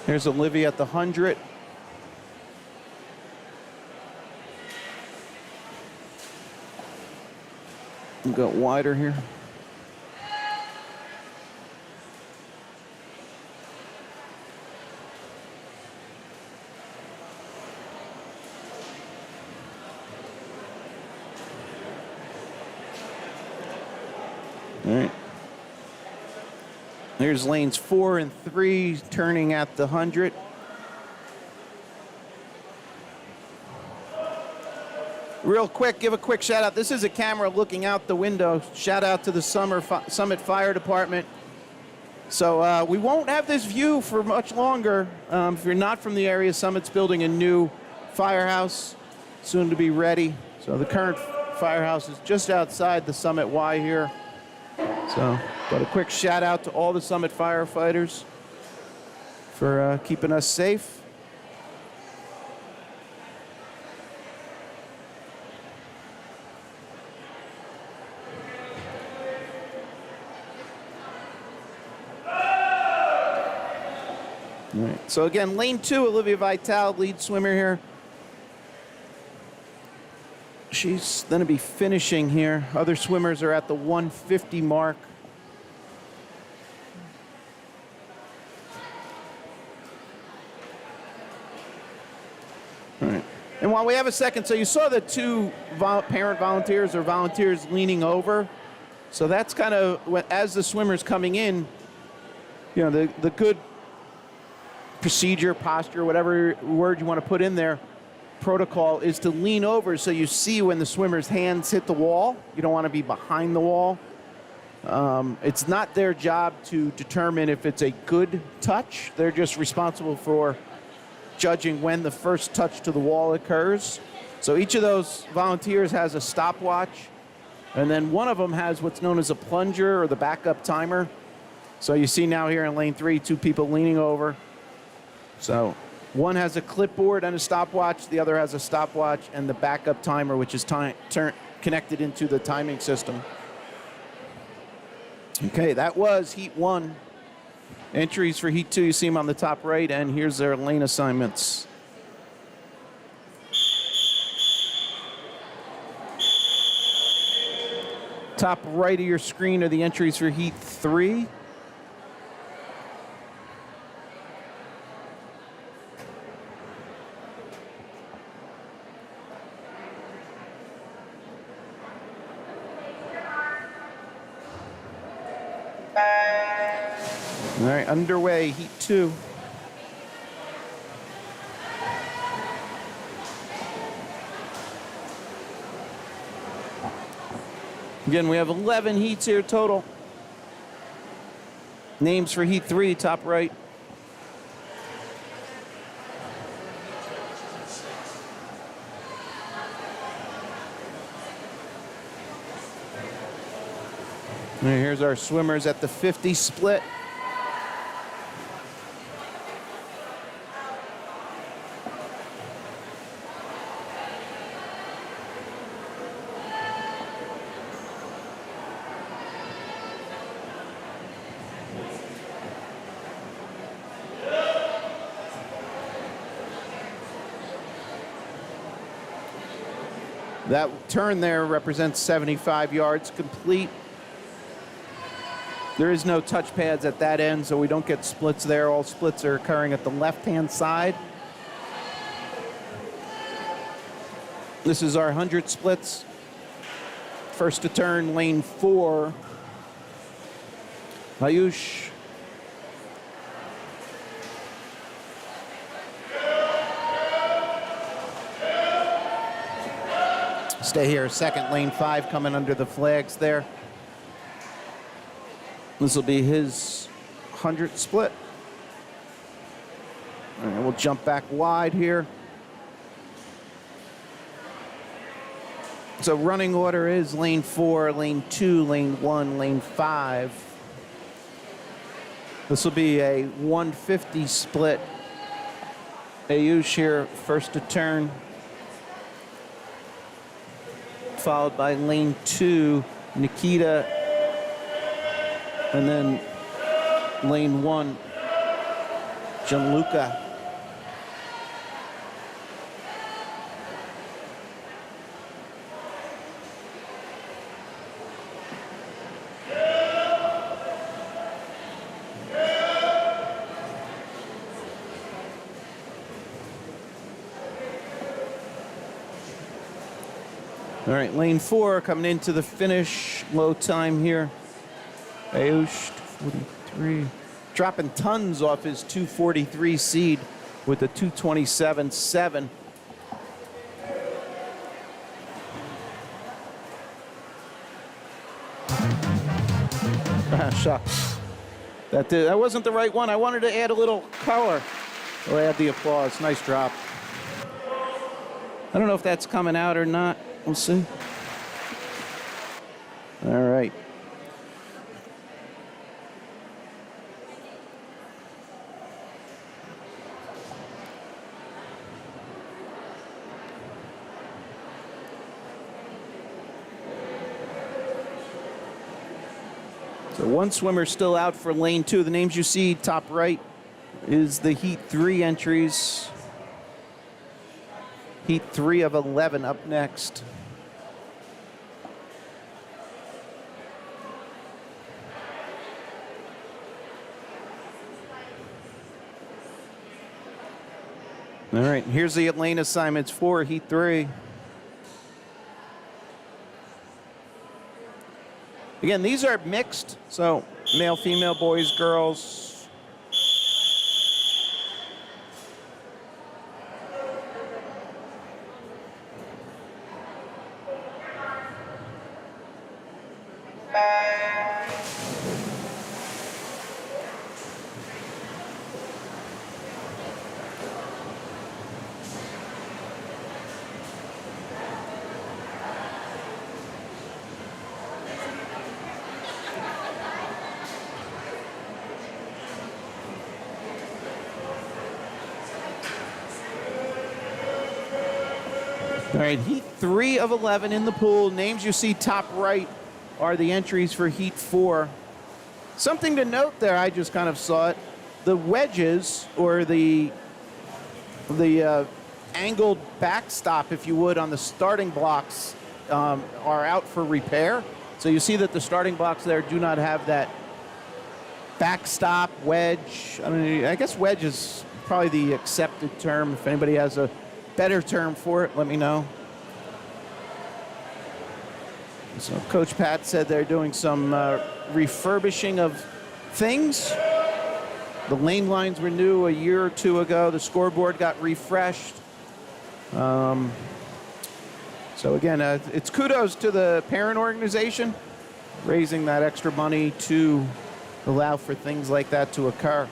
Here's Olivia at the 100. We got wider here. All right. Here's lanes 4 and 3 turning at the 100. Real quick, give a quick shout out. This is a camera looking out the window. Shout out to the Summit Fire Department. So we won't have this view for much longer. If you're not from the area, Summit's building a new firehouse, soon to be ready. So the current firehouse is just outside the Summit Y here. So, but a quick shout out to all the Summit firefighters for keeping us safe. All right. So again, lane 2, Olivia Vital, lead swimmer here. She's going to be finishing here. Other swimmers are at the 150 mark. All right. And while we have a second, so you saw the 2 parent volunteers or volunteers leaning over. So that's kind of, as the swimmer's coming in, you know, the good procedure, posture, whatever word you want to put in there, protocol is to lean over so you see when the swimmer's hands hit the wall. You don't want to be behind the wall. It's not their job to determine if it's a good touch. They're just responsible for judging when the first touch to the wall occurs. So each of those volunteers has a stopwatch, and then one of them has what's known as a plunger or the backup timer. So you see now here in lane 3, 2 people leaning over. So one has a clipboard and a stopwatch, the other has a stopwatch and the backup timer, which is connected into the timing system. Okay, that was Heat 1. Entries for Heat 2, you see them on the top right, and here's their lane assignments. Top right of your screen are the entries for Heat 3. All right, underway, Heat 2. Again, we have 11 heats here total. Names for Heat 3, top right. And here's our swimmers at the 50 split. That turn there represents 75 yards complete. There is no touch pads at that end, so we don't get splits there. All splits are occurring at the left-hand side. This is our 100 splits. First to turn, lane 4. Ayush. Stay here, second, lane 5 coming under the flags there. This will be his 100 split. All right, we'll jump back wide here. So running order is lane 4, lane 2, lane 1, lane 5. This will be a 150 split. Ayush here, first to turn. Followed by lane 2, Nikita, and then lane 1, Gianluca. All right, lane 4 coming into the finish. Low time here. Ayush, 243. Dropping tons off his 243 seed with a 227.7. Shucks. That wasn't the right one. I wanted to add a little color. I'll add the applause. Nice drop. I don't know if that's coming out or not. We'll see. All right. So one swimmer still out for lane 2. The names you see top right is the Heat 3 entries. Heat 3 of 11 up next. All right, here's the lane assignments for Heat 3. Again, these are mixed, so male, female, boys, girls. All right, Heat 3 of 11 in the pool. Names you see top right are the entries for Heat 4. Something to note there, I just kind of saw it. The wedges, or the angled backstop, if you would, on the starting blocks are out for repair. So you see that the starting blocks there do not have that backstop, wedge. I mean, I guess wedge is probably the accepted term. If anybody has a better term for it, let me know. So Coach Pat said they're doing some refurbishing of things. The lane lines were new a year or two ago. The scoreboard got refreshed. So again, it's kudos to the parent organization raising that extra money to allow for things like that to occur.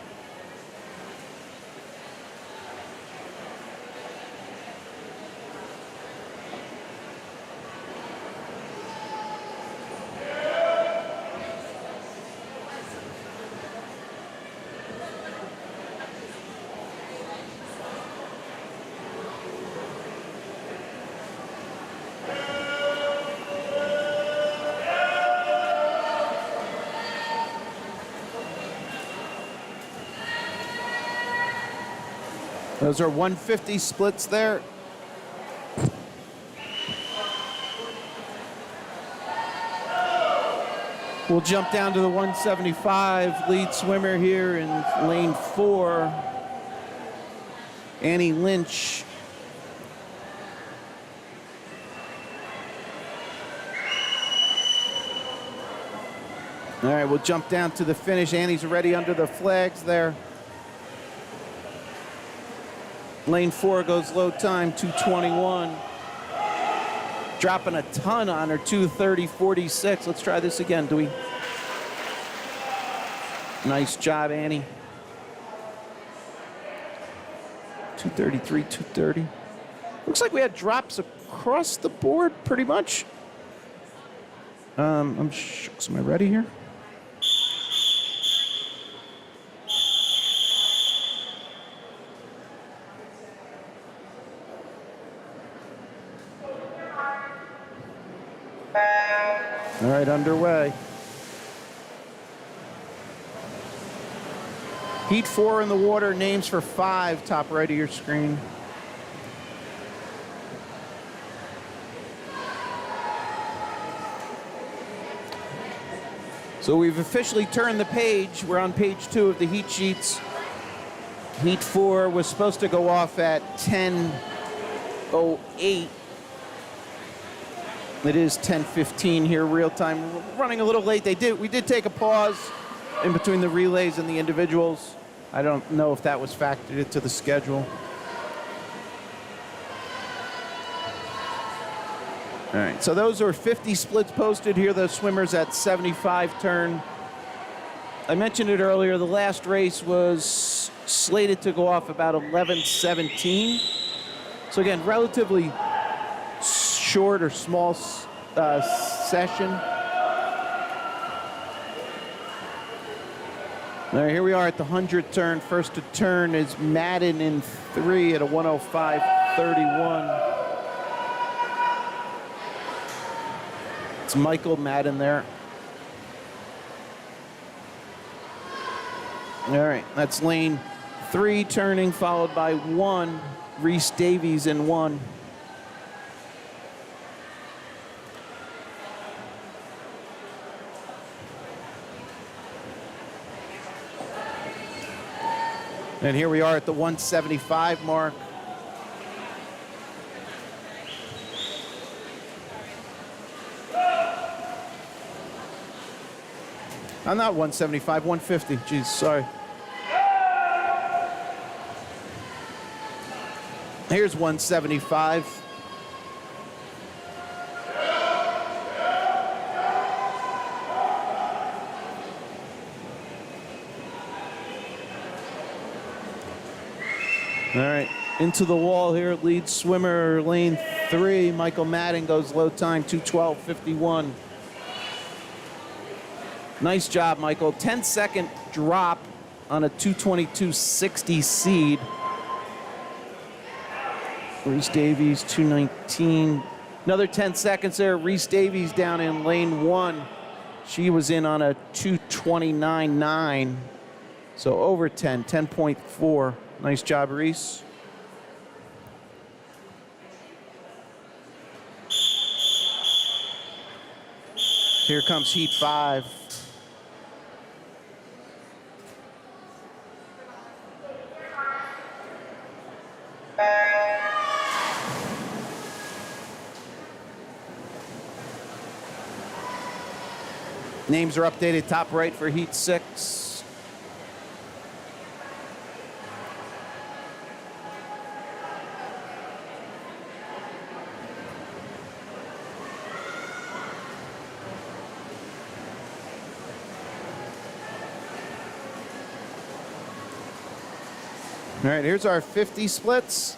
Those are 150 splits there. We'll jump down to the 175. Lead swimmer here in lane 4, Annie Lynch. All right, we'll jump down to the finish. Annie's already under the flags there. Lane 4 goes low time, 2:21. Dropping a ton on her, 2:30.46. Let's try this again, do we? Nice job, Annie. 2:33, 2:30. Looks like we had drops across the board, pretty much. Am I ready here? All right, underway. Heat 4 in the water, names for 5, top right of your screen. So we've officially turned the page. We're on page 2 of the heat sheets. Heat 4 was supposed to go off at 10:08. It is 10:15 here, real time. We're running a little late. We did take a pause in between the relays and the individuals. I don't know if that was factored into the schedule. All right, so those are 50 splits posted here. The swimmers at 75 turn. I mentioned it earlier. The last race was slated to go off about 11:17. So again, relatively short or small session. All right, here we are at the 100 turn. First to turn is Madden in 3 at a 105.31. It's Michael Madden there. All right, that's lane 3 turning, followed by 1, Reese Davies in 1. And here we are at the 175 mark. I'm not 175, 150. Geez, sorry. Here's 175. All right, into the wall here, lead swimmer, lane 3, Michael Madden goes low time, 2:12.51. Nice job, Michael. 10-second drop on a 2:22.60 seed. Reese Davies, 2:19. Another 10 seconds there. Reese Davies down in lane 1. She was in on a 2:29.9. So over 10, 10.4. Nice job, Reese. Here comes heat 5. Names are updated top right for heat 6. All right, here's our 50 splits.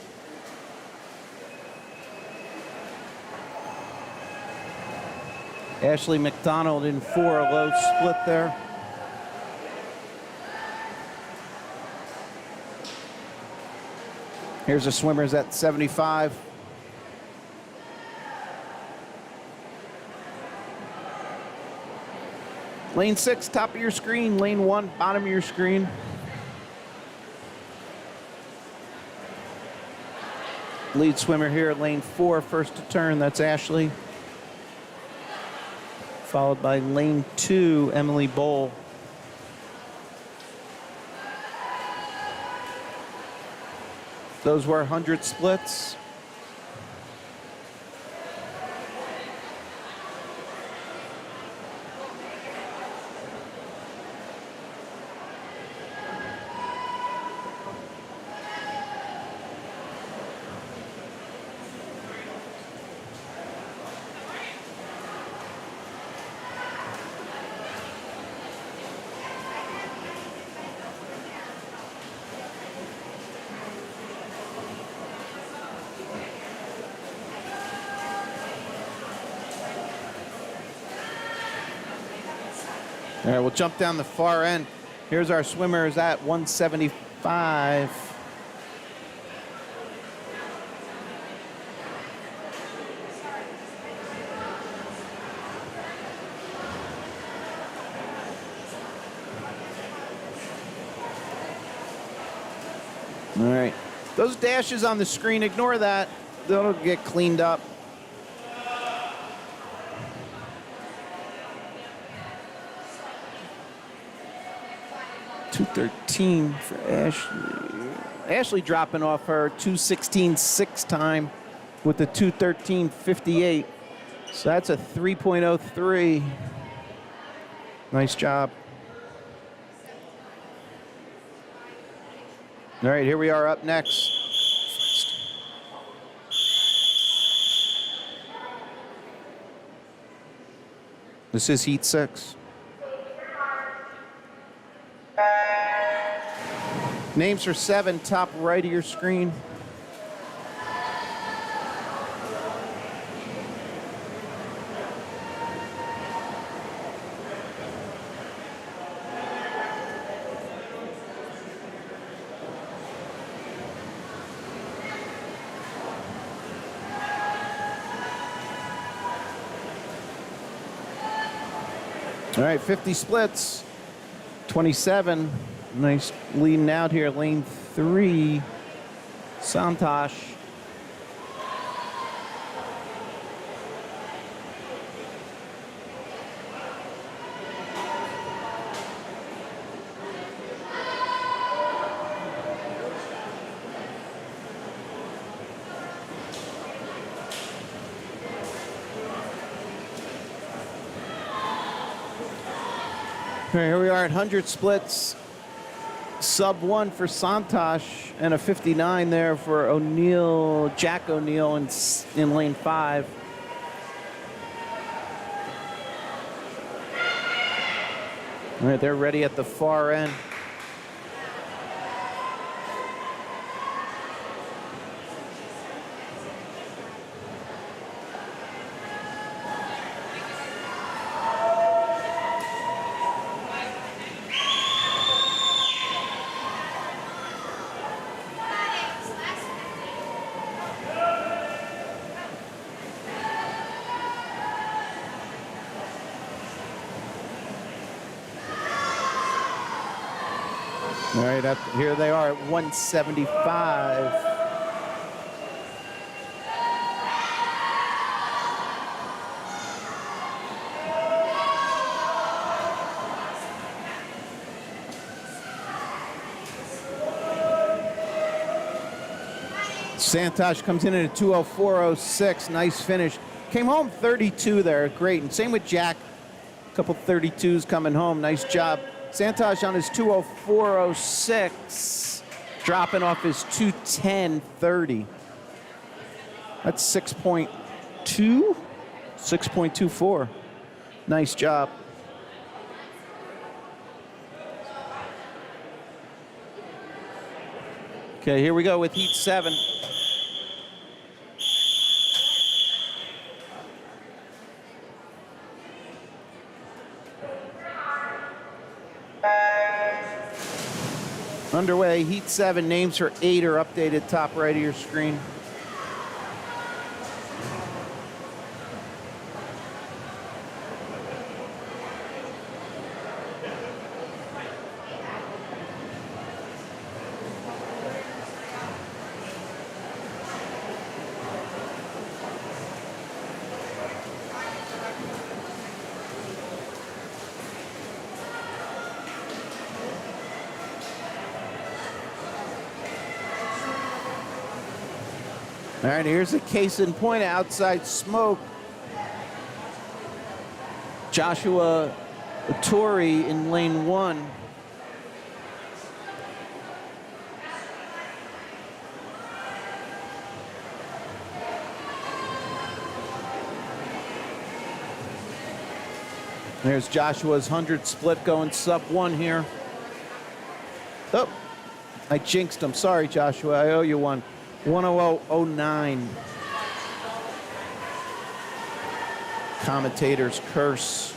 Ashley McDonald in 4, a low split there. Here's the swimmers at 75. Lane 6, top of your screen. Lane 1, bottom of your screen. Lead swimmer here, lane 4, first to turn. That's Ashley. Followed by lane 2, Emily Bowl. Those were 100 splits. All right, we'll jump down the far end. Here's our swimmers at 175. All right, those dashes on the screen, ignore that. They'll get cleaned up. .213 for Ashley. Ashley dropping off her 2:16.6 time with the 2:13.58. So that's a 3.03. Nice job. All right, here we are up next. This is heat 6. Names for 7, top right of your screen. All right, 50 splits, 27. Nice leading out here, lane 3, Santosh. All right, here we are at 100 splits. Sub 1 for Santosh and a 59 there for O'Neill, Jack O'Neill in lane 5. All right, they're ready at the far end. All right, here they are at 175. Santosh comes in at a 204.06. Nice finish. Came home 32 there. Great. And same with Jack. A couple 32s coming home. Nice job. Santosh on his 204.06. Dropping off his 210.30. That's 6.2? 6.24. Nice job. Okay, here we go with Heat 7. Underway, Heat 7, names for 8 are updated top right of your screen. All right, here's a case in point of outside smoke. Joshua Torrey in lane 1. There's Joshua's 100 split going sub 1 here. Oh, I jinxed him. Sorry, Joshua. I owe you one. 100.09. Commentator's curse.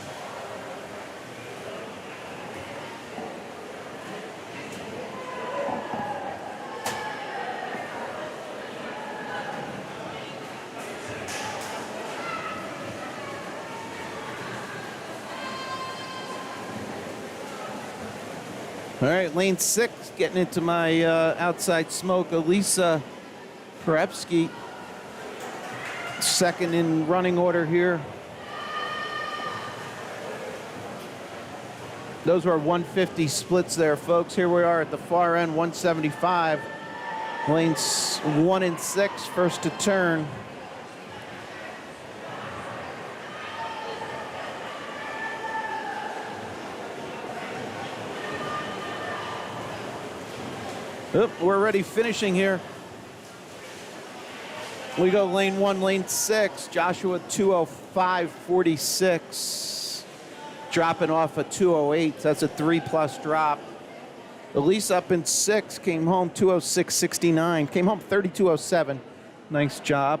All right, lane 6, getting into my outside smoke. Elisa Perepsky, second in running order here. Those were 150 splits there, folks. Here we are at the far end, 175. Lanes 1 and 6, first to turn. Oop, we're already finishing here. We go lane 1, lane 6. Joshua 205.46. Dropping off a 208. That's a 3+ drop. Elise up in 6. Came home 206.69. Came home 32.07. Nice job.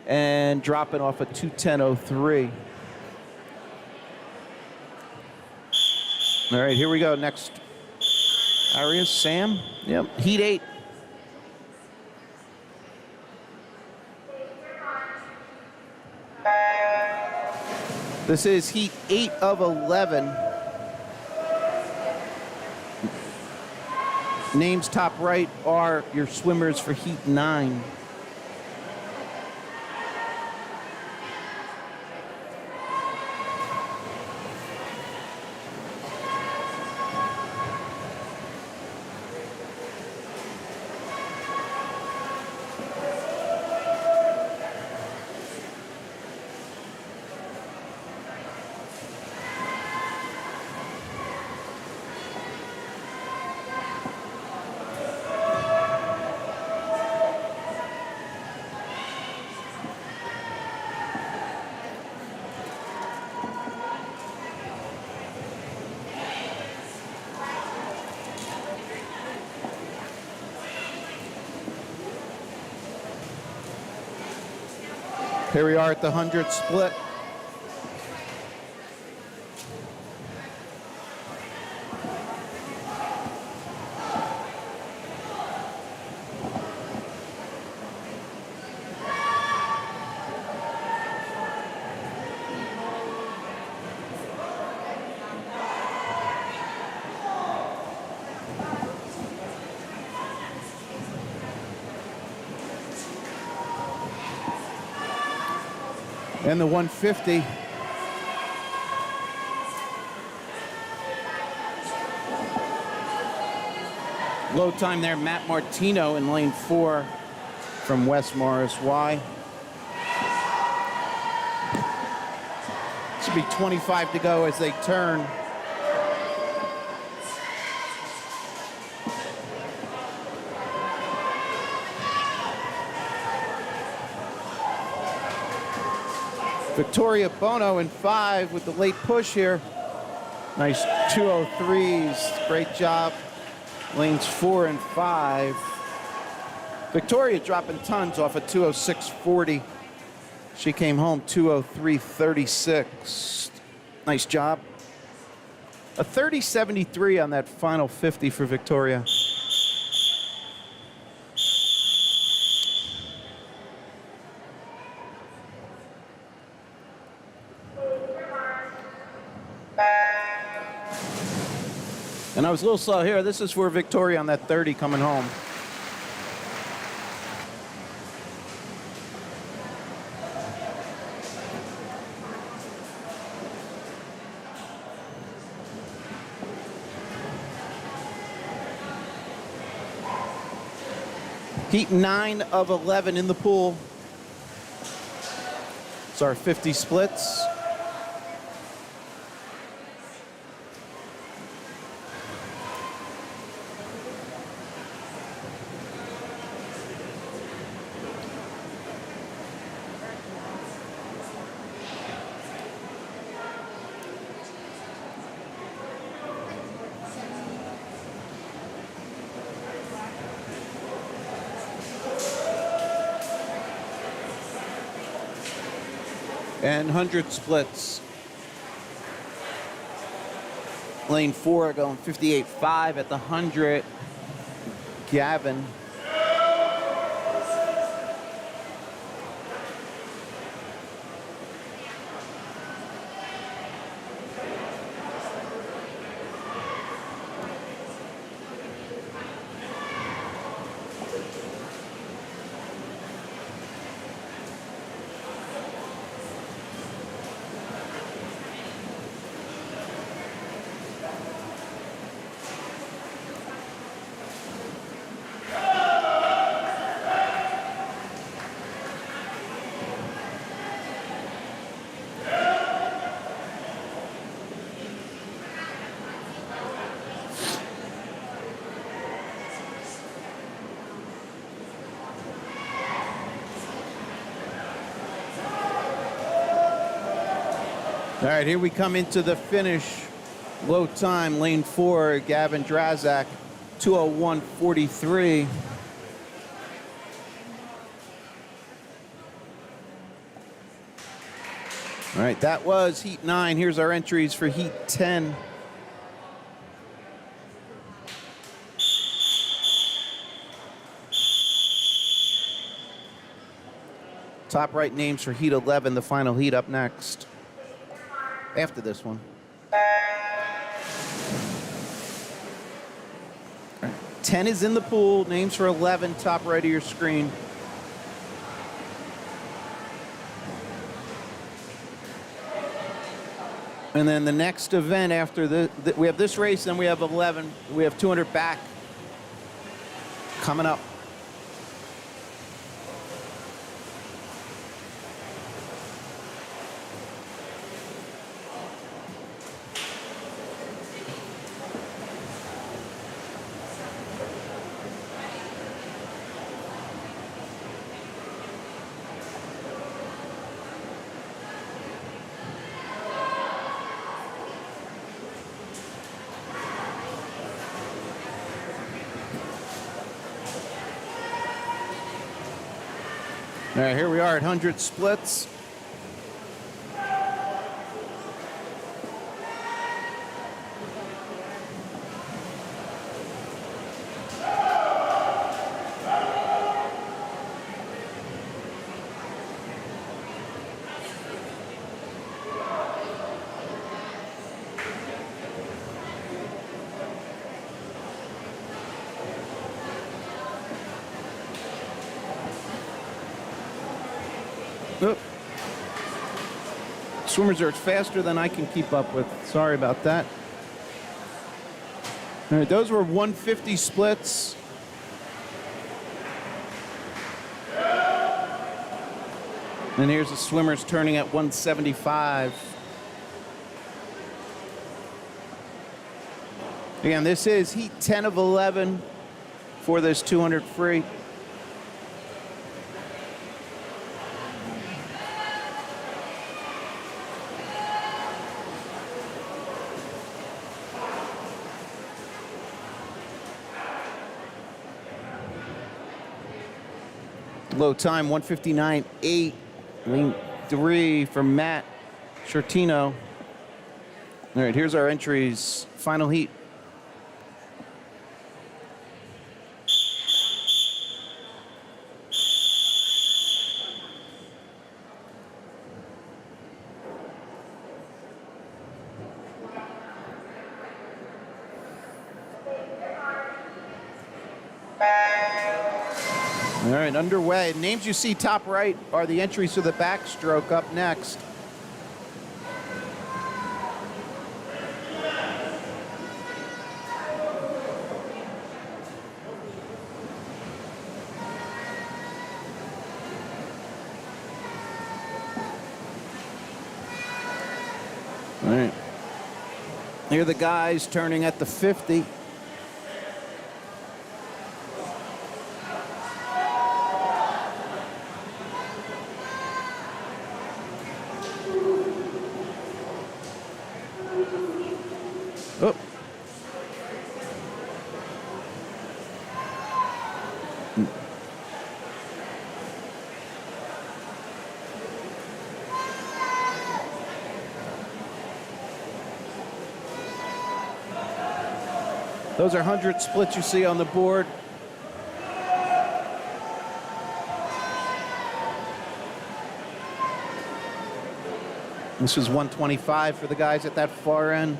And dropping off a 210.03. All right, here we go. Next. Arias, Sam. Yep, Heat 8. This is Heat 8 of 11. Names top right are your swimmers for Heat 9. Here we are at the 100 split. And the 150. Low time there, Matt Martino in lane 4. from West Morris Y. Should be 25 to go as they turn. Victoria Bono in 5 with the late push here. Nice 203s. Great job. Lanes 4 and 5. Victoria dropping tons off a 206.40. She came home 203.36. Nice job. A 30.73 on that final 50 for Victoria. And I was a little slow here. This is for Victoria on that 30 coming home. Heat 9 of 11 in the pool. It's our 50 splits. And 100 splits. Lane 4 going 58.5 at the 100. Gavin. All right, here we come into the finish. Low time, lane 4, Gavin Drazak, 2:01.43. All right, that was Heat 9. Here's our entries for Heat 10. Top right names for Heat 11, the final heat up next. After this one. All right. 10 is in the pool. Names for 11, top right of your screen. And then the next event after we have this race, then we have 11. We have 200 back coming up. All right, here we are at 100 splits. Oop. Swimmers are faster than I can keep up with. Sorry about that. All right, those were 150 splits. And here's the swimmers turning at 175. Again, this is heat 10 of 11 for this 200 free. Low time 159.8. Lane 3 from Matt Shortino. All right, here's our entries. Final heat. All right, underway. Names you see top right are the entries to the backstroke up next. All right. Here are the guys turning at the 50. Oh. Those are 100 splits you see on the board. This is 125 for the guys at that far end.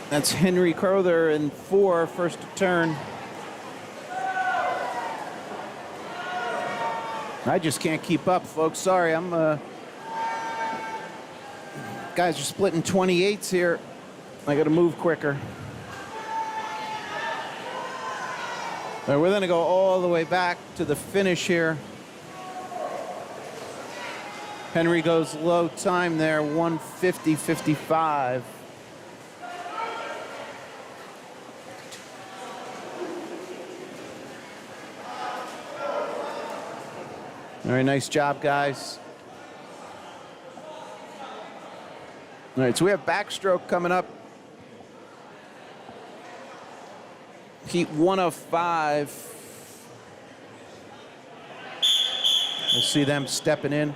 That's Henry Crowther in 4, first to turn. I just can't keep up, folks. Sorry, guys are splitting 28s here. I got to move quicker. All right, we're going to go all the way back to the finish here. Henry goes low time there, 150.55. All right, nice job, guys. All right, so we have backstroke coming up. Heat 1 of 5. We'll see them stepping in.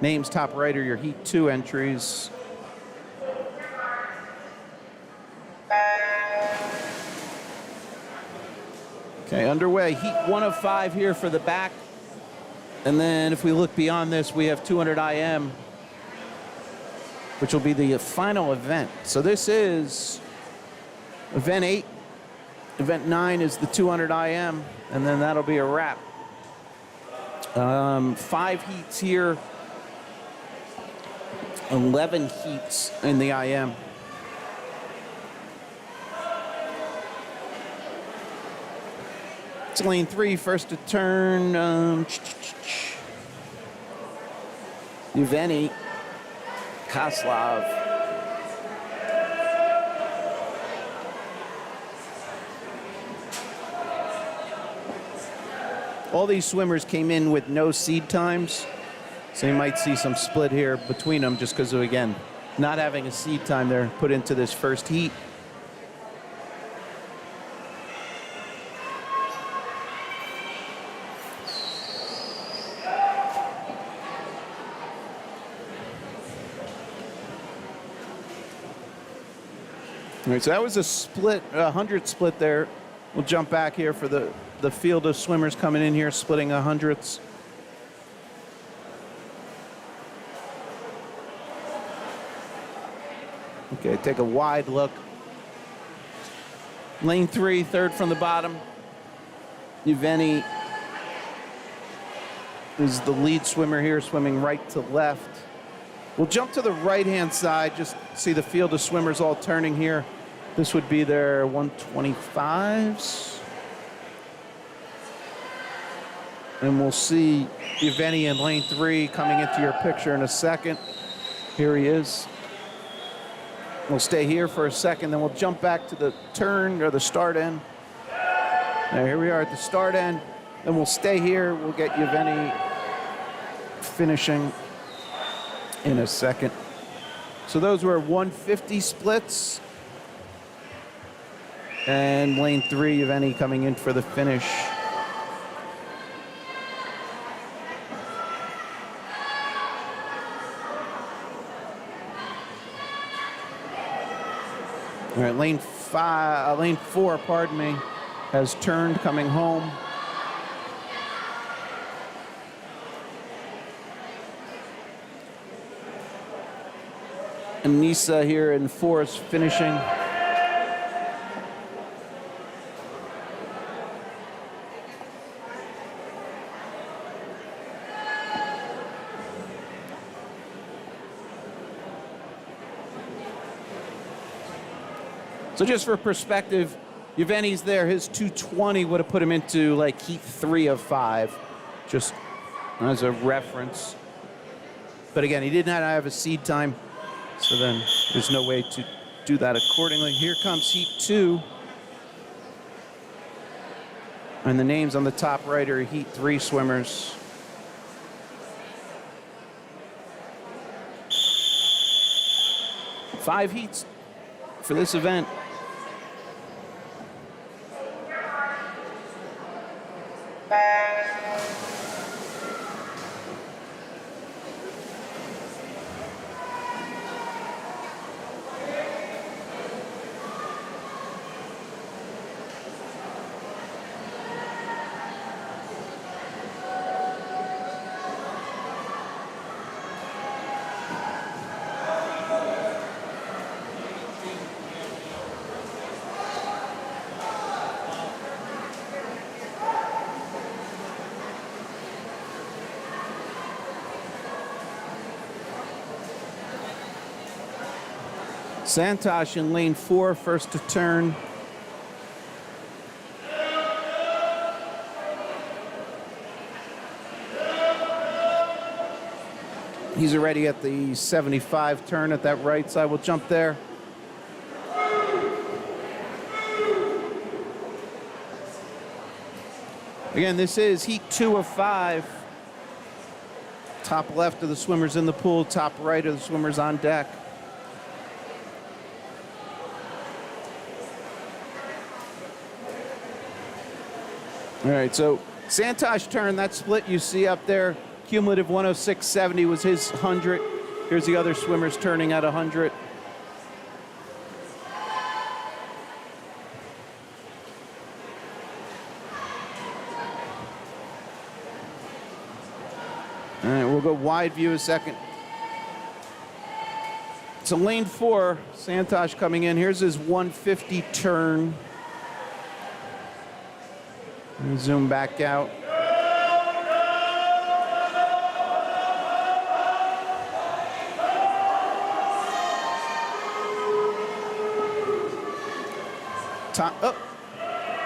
Names top right are your Heat 2 entries. Okay, underway. Heat 1 of 5 here for the back. And then if we look beyond this, we have 200 IM, which will be the final event. So this is event 8. Event 9 is the 200 IM, and then that'll be a wrap. 5 heats here. 11 heats in the IM. It's lane 3, first to turn. Yevgeny Koslov. All these swimmers came in with no seed times. So you might see some split here between them just because of, again, not having a seed time there put into this first heat. All right, so that was a split, 100 split there. We'll jump back here for the field of swimmers coming in here, splitting 100s. Okay, take a wide look. Lane 3, third from the bottom. Yevgeny is the lead swimmer here, swimming right to left. We'll jump to the right-hand side, just see the field of swimmers all turning here. This would be their 125s. And we'll see Yevgeny in lane 3 coming into your picture in a second. Here he is. We'll stay here for a second, then we'll jump back to the turn or the start end. Now, here we are at the start end. Then we'll stay here. We'll get Yevgeny finishing in a second. So those were 150 splits. And lane 3, Yevgeny coming in for the finish. All right, lane 4, pardon me, has turned coming home. And Nisa here in 4 is finishing. So just for perspective, Yevgeny's there. His 220 would have put him into like heat 3 of 5, just as a reference. But again, he did not have a seed time, so then there's no way to do that accordingly. Here comes heat 2. And the names on the top right are heat 3 swimmers. Five heats for this event. Santosh in lane 4, first to turn. He's already at the 75 turn at that right side. We'll jump there. Again, this is heat 2 of 5. Top left of the swimmers in the pool, top right of the swimmers on deck. All right, so Santosh turned that split you see up there. Cumulative 106.70 was his 100. Here's the other swimmers turning at 100. All right, we'll go wide view a second. So lane 4, Santosh coming in. Here's his 150 turn. Let me zoom back out.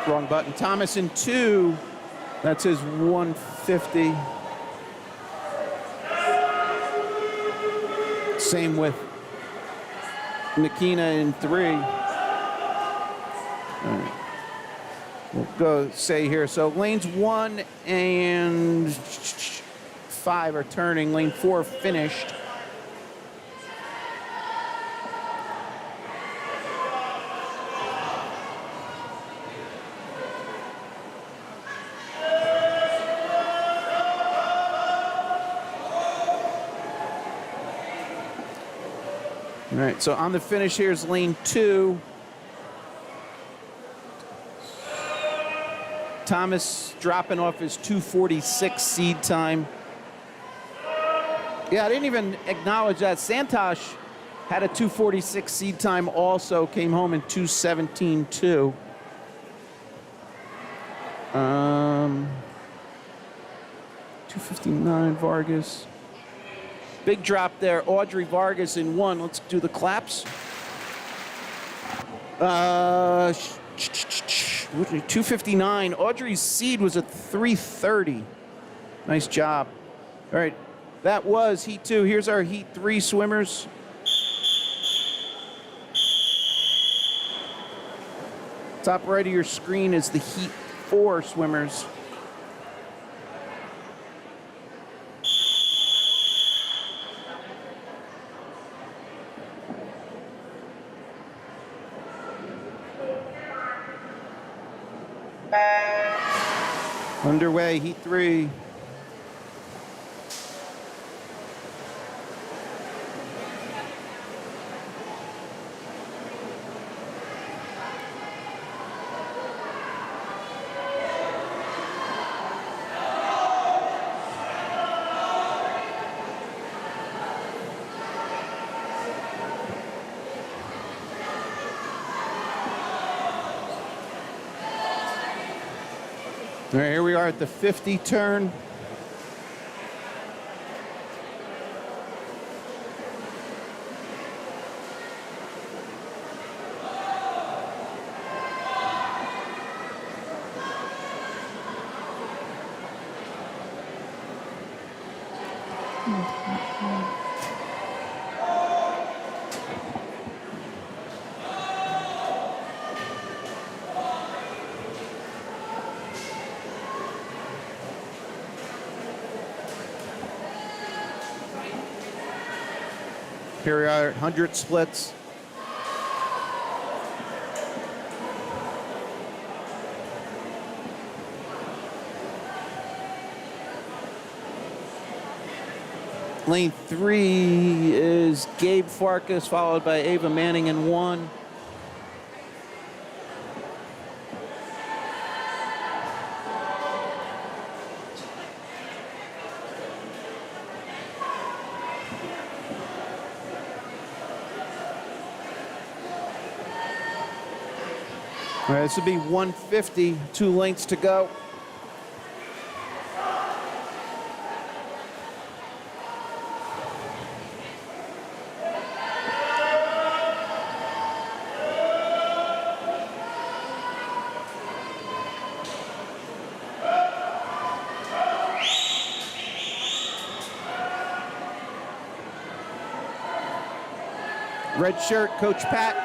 Wrong button. Thomas in 2. That's his 150. Same with Makina in 3. All right. We'll go say here. So lanes 1 and 5 are turning. Lane 4 finished. All right, so on the finish here is lane 2. Thomas dropping off his 2:46 seed time. Yeah, I didn't even acknowledge that. Santosh Had a 2:46 seed time also, came home in 2:17.2. 2:59 Vargas. Big drop there. Audrey Vargas in 1. Let's do the claps. 2:59. Audrey's seed was at 3:30. Nice job. All right, that was Heat 2. Here's our Heat 3 swimmers. Top right of your screen is the Heat 4 swimmers. Underway, Heat 3. All right, here we are at the 50 turn. Here we are at 100 splits. Lane 3 is Gabe Farkas, followed by Ava Manning in 1. All right, this will be 150, 2 lengths to go. Red shirt, Coach Pat.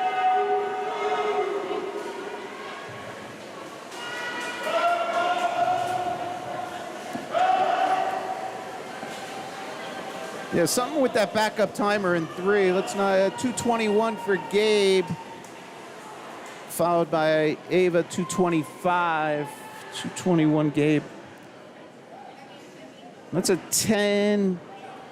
Yeah, something with that backup timer in 3. Let's not 2:21 for Gabe, followed by Ava 2:25. 2:21 Gabe. That's a 10.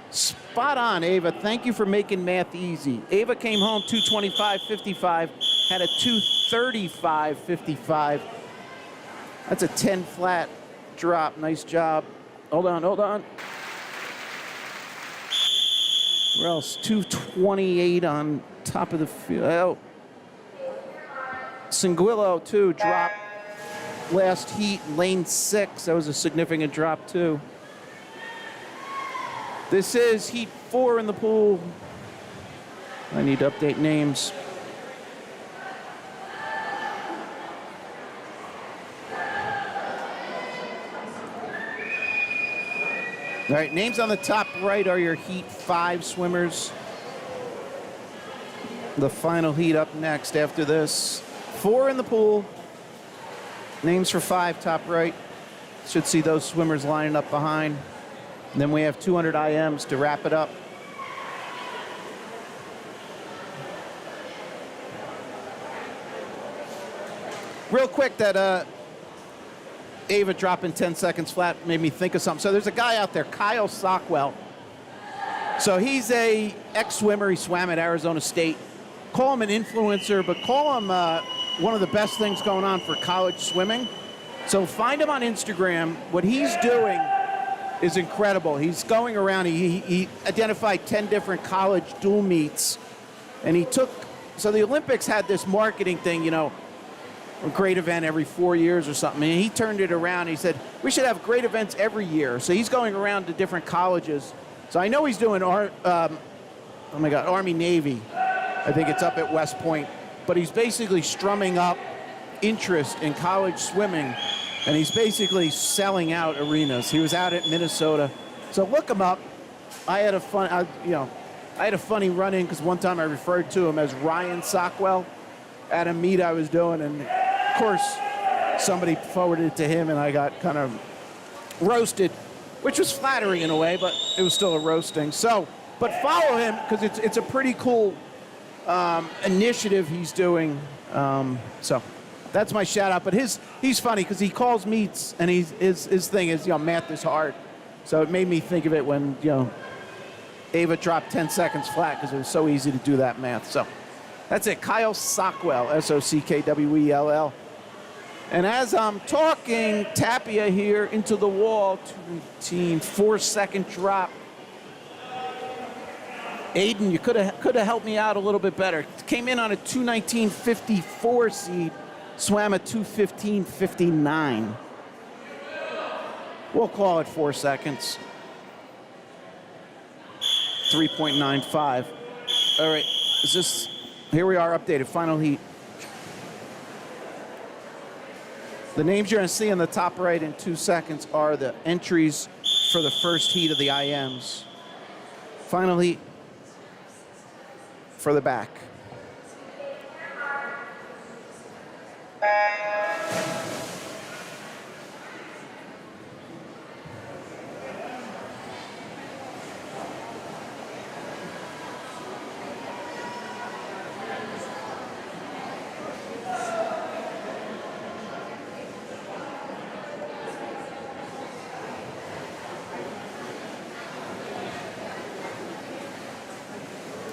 Spot on, Ava. Thank you for making math easy. Ava came home 2:25.55, had a 2:35.55. That's a 10 flat drop. Nice job. Hold on. Where else? 2:28 on top of the field. Oh. Singuillo, too, dropped last heat, lane 6. That was a significant drop, too. This is Heat 4 in the pool. I need to update names. All right, names on the top right are your Heat 5 swimmers. The final heat up next after this. 4 in the pool. Names for 5, top right. Should see those swimmers lining up behind. And then we have 200 IMs to wrap it up. Real quick, that Ava dropping 10 seconds flat made me think of something. So there's a guy out there, Kyle Sockwell. So he's a ex-swimmer. He swam at Arizona State. Call him an influencer, but call him one of the best things going on for college swimming. So find him on Instagram. What he's doing is incredible. He's going around. He identified 10 different college dual meets And he took, so the Olympics had this marketing thing, you know, a great event every 4 years or something. And he turned it around. He said, we should have great events every year. So he's going around to different colleges. So I know he's doing, Army Navy. I think it's up at West Point. But he's basically strumming up interest in college swimming. And he's basically selling out arenas. He was out at Minnesota. So look him up. I had a funny run-in because one time I referred to him as Ryan Sockwell at a meet I was doing, and of course somebody forwarded it to him, and I got kind of roasted, which was flattering in a way, but it was still a roasting. So, but follow him because it's a pretty cool initiative he's doing. So that's my shout out. But he's funny because he calls meets, and his thing is, you know, math is hard. So it made me think of it when, you know, Ava dropped 10 seconds flat because it was so easy to do that math. So that's it. Kyle Sockwell, Sockwell. And as I'm talking, Tapia here into the wall, 218, 4-second drop. Aiden, you could have helped me out a little bit better. Came in on a 219.54 seed, swam a 215.59. We'll call it 4 seconds. 3.95. All right, here we are updated, final heat. The names you're gonna see in the top right in 2 seconds are the entries for the first heat of the IMs. Final heat for the back.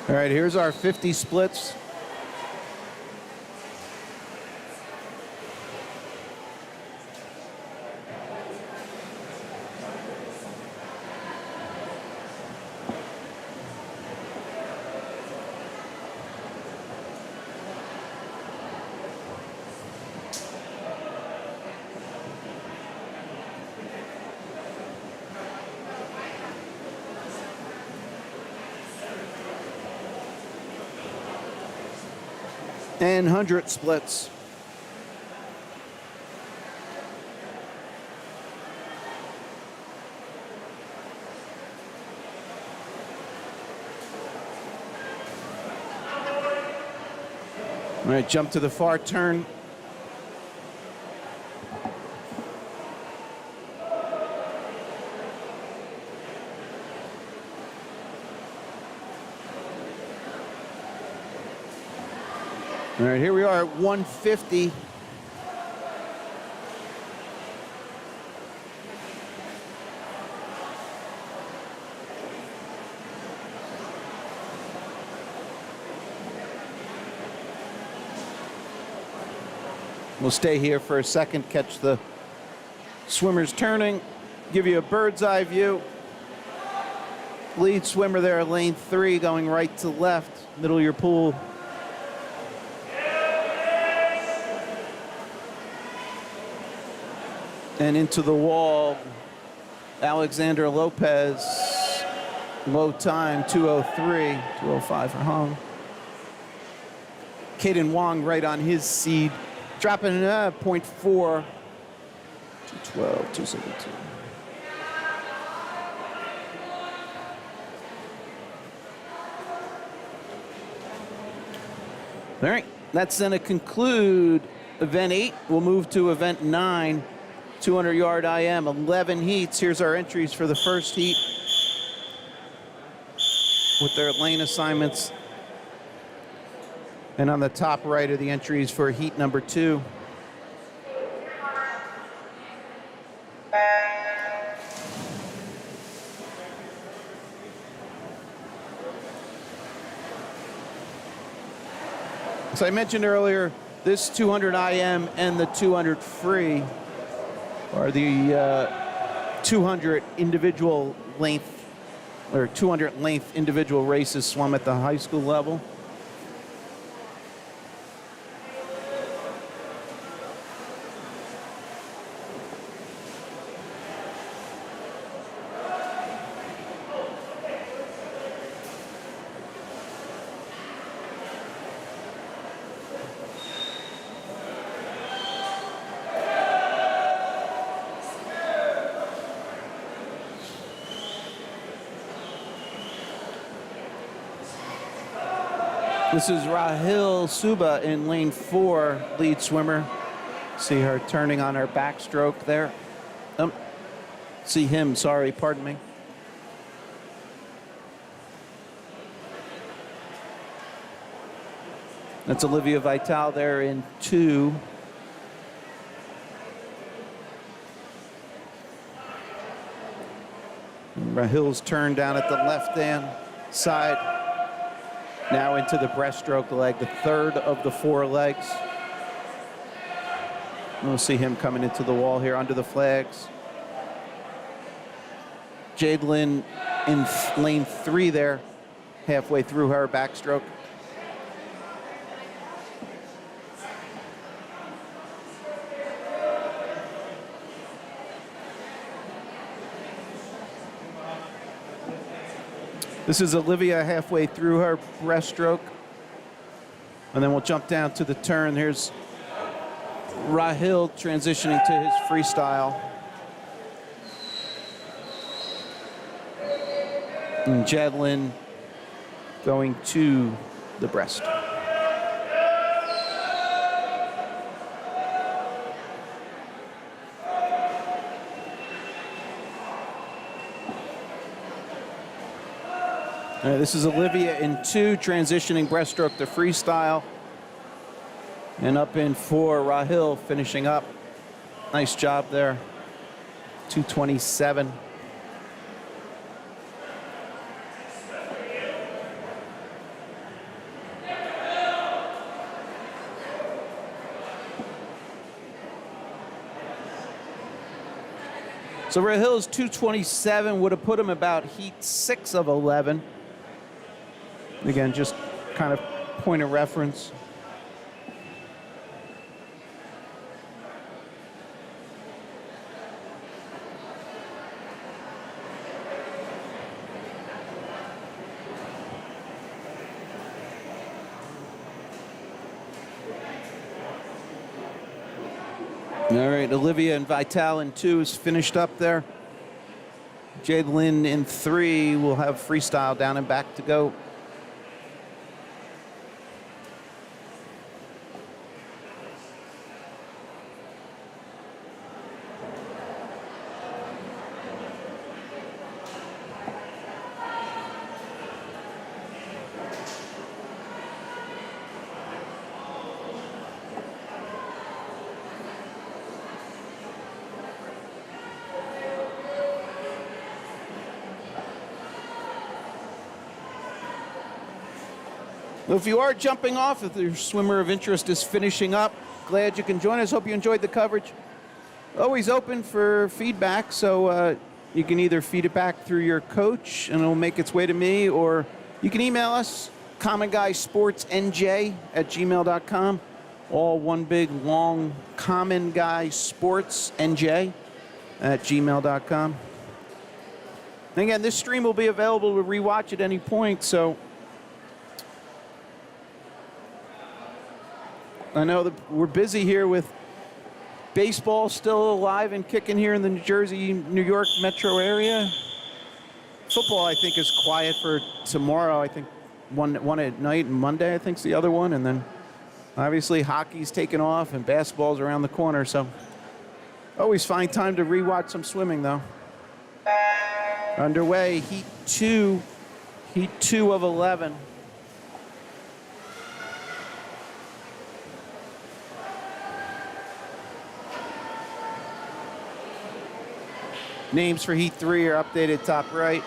All right, here's our 50 splits. And 100 splits. All right, jump to the far turn. All right, here we are at 150. We'll stay here for a second, catch the swimmers turning, give you a bird's eye view. Lead swimmer there, lane 3, going right to left, middle of your pool. And into the wall, Alexander Lopez, low time, 2:03, 2:05 for home. Caden Wong right on his seed, dropping 0.4, 2:12, 2:72. All right, that's going to conclude event 8. We'll move to event 9. 200-yard IM, 11 heats. Here's our entries for the first heat with their lane assignments. And on the top right are the entries for heat number 2. As I mentioned earlier, this 200 IM and the 200 free are the 200 individual length or 200 length individual races swum at the high school level. This is Rahil Suba in lane 4, lead swimmer. See her turning on her backstroke there. See him, sorry, pardon me. That's Olivia Vital there in 2. Rahil's turn down at the left-hand side. Now into the breaststroke leg, the third of the 4 legs. We'll see him coming into the wall here under the flags. Jade Lynn in lane 3 there, halfway through her backstroke. This is Olivia halfway through her breaststroke. And then we'll jump down to the turn. Here's Rahil transitioning to his freestyle. And Jadlyn going to the breast. This is Olivia in 2, transitioning breaststroke to freestyle. And up in 4, Rahil finishing up. Nice job there. 2:27. So Rahil's 2:27 would have put him about heat 6 of 11. Again, just kind of point of reference. All right, Olivia and Vital in 2 is finished up there. Jade Lynn in 3 will have freestyle down and back to go. Well, if you are jumping off, if your swimmer of interest is finishing up, glad you can join us. Hope you enjoyed the coverage. Always open for feedback, so you can either feed it back through your coach and it'll make its way to me, or you can email us, commonguysportsnj@gmail.com. All one big, long, commonguysportsnj@gmail.com. And again, this stream will be available to rewatch at any point, so I know that we're busy here with baseball still alive and kicking here in the New Jersey, New York metro area. Football, I think, is quiet for tomorrow. I think one at night and Monday, I think, is the other one. And then obviously hockey's taken off and basketball's around the corner. So always find time to rewatch some swimming, though. Underway, heat 2 of 11. Names for heat 3 are updated top right.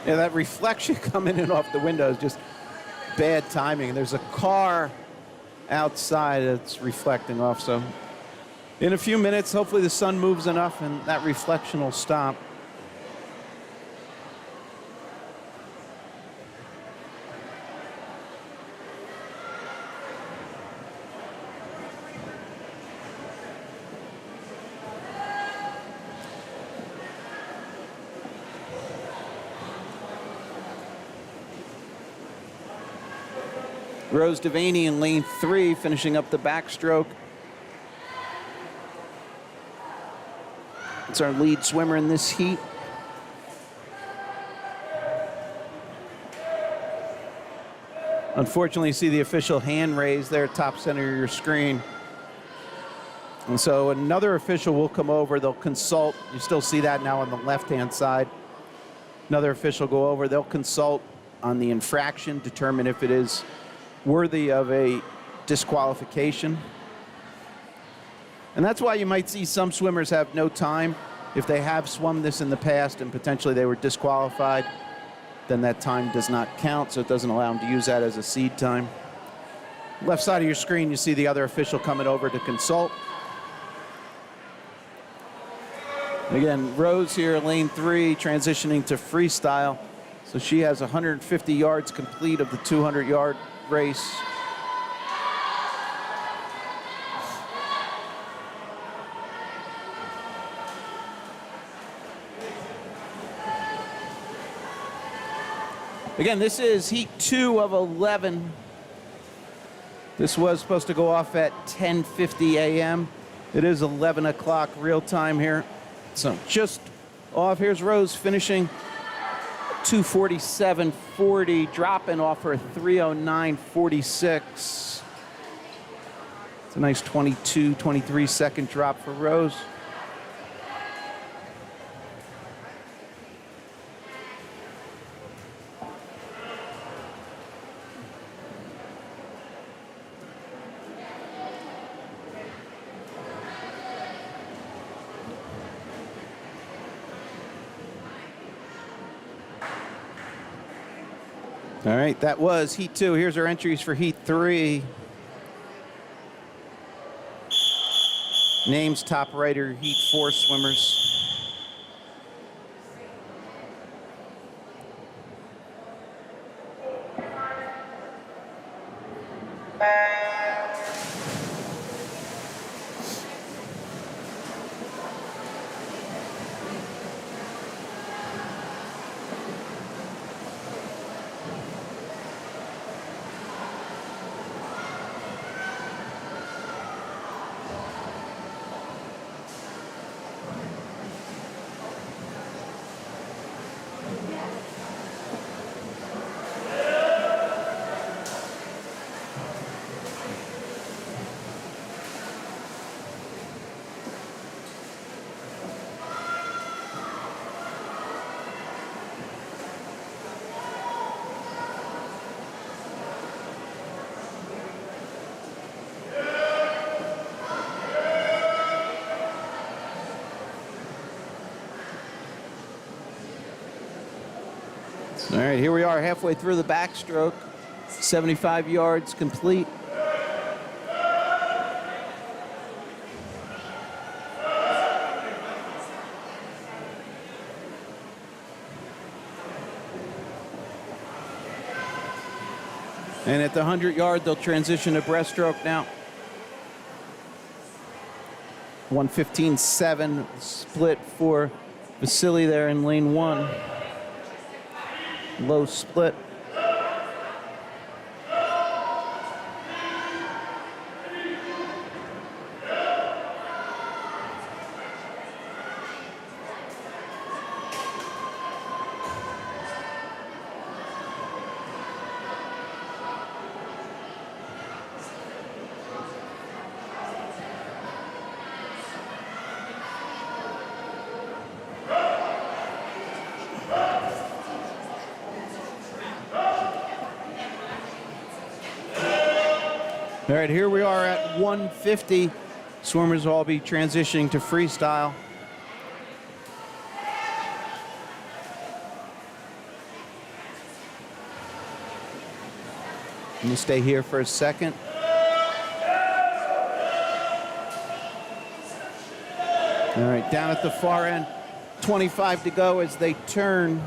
Yeah, that reflection coming in off the window is just bad timing. There's a car outside that's reflecting off, so in a few minutes, hopefully the sun moves enough and that reflection will stop. Rose Devaney in lane 3, finishing up the backstroke. It's our lead swimmer in this heat. Unfortunately, you see the official hand raised there, top center of your screen. And so another official will come over. They'll consult. You still see that now on the left-hand side. Another official go over. They'll consult on the infraction, determine if it is worthy of a disqualification. And that's why you might see some swimmers have no time. If they have swum this in the past and potentially they were disqualified, then that time does not count, so it doesn't allow them to use that as a seed time. Left side of your screen, you see the other official coming over to consult. Again, Rose here, lane 3, transitioning to freestyle. So she has 150 yards complete of the 200-yard race. Again, this is heat 2 of 11. This was supposed to go off at 10:50 a.m. It is 11 o'clock real time here. So just off. Here's Rose finishing 2:47.40, dropping off her 3:09.46. It's a nice 22, 23 second drop for Rose. All right, that was heat 2. Here's our entries for heat 3. Names, top rider, heat 4 swimmers. All right, here we are halfway through the backstroke. 75 yards complete. And at the 100-yard, they'll transition to breaststroke now. 1:15.7 split for Vasily there in lane 1. Low split. All right, here we are at 150. Swimmers will all be transitioning to freestyle. Let me stay here for a second. All right, down at the far end, 25 to go as they turn.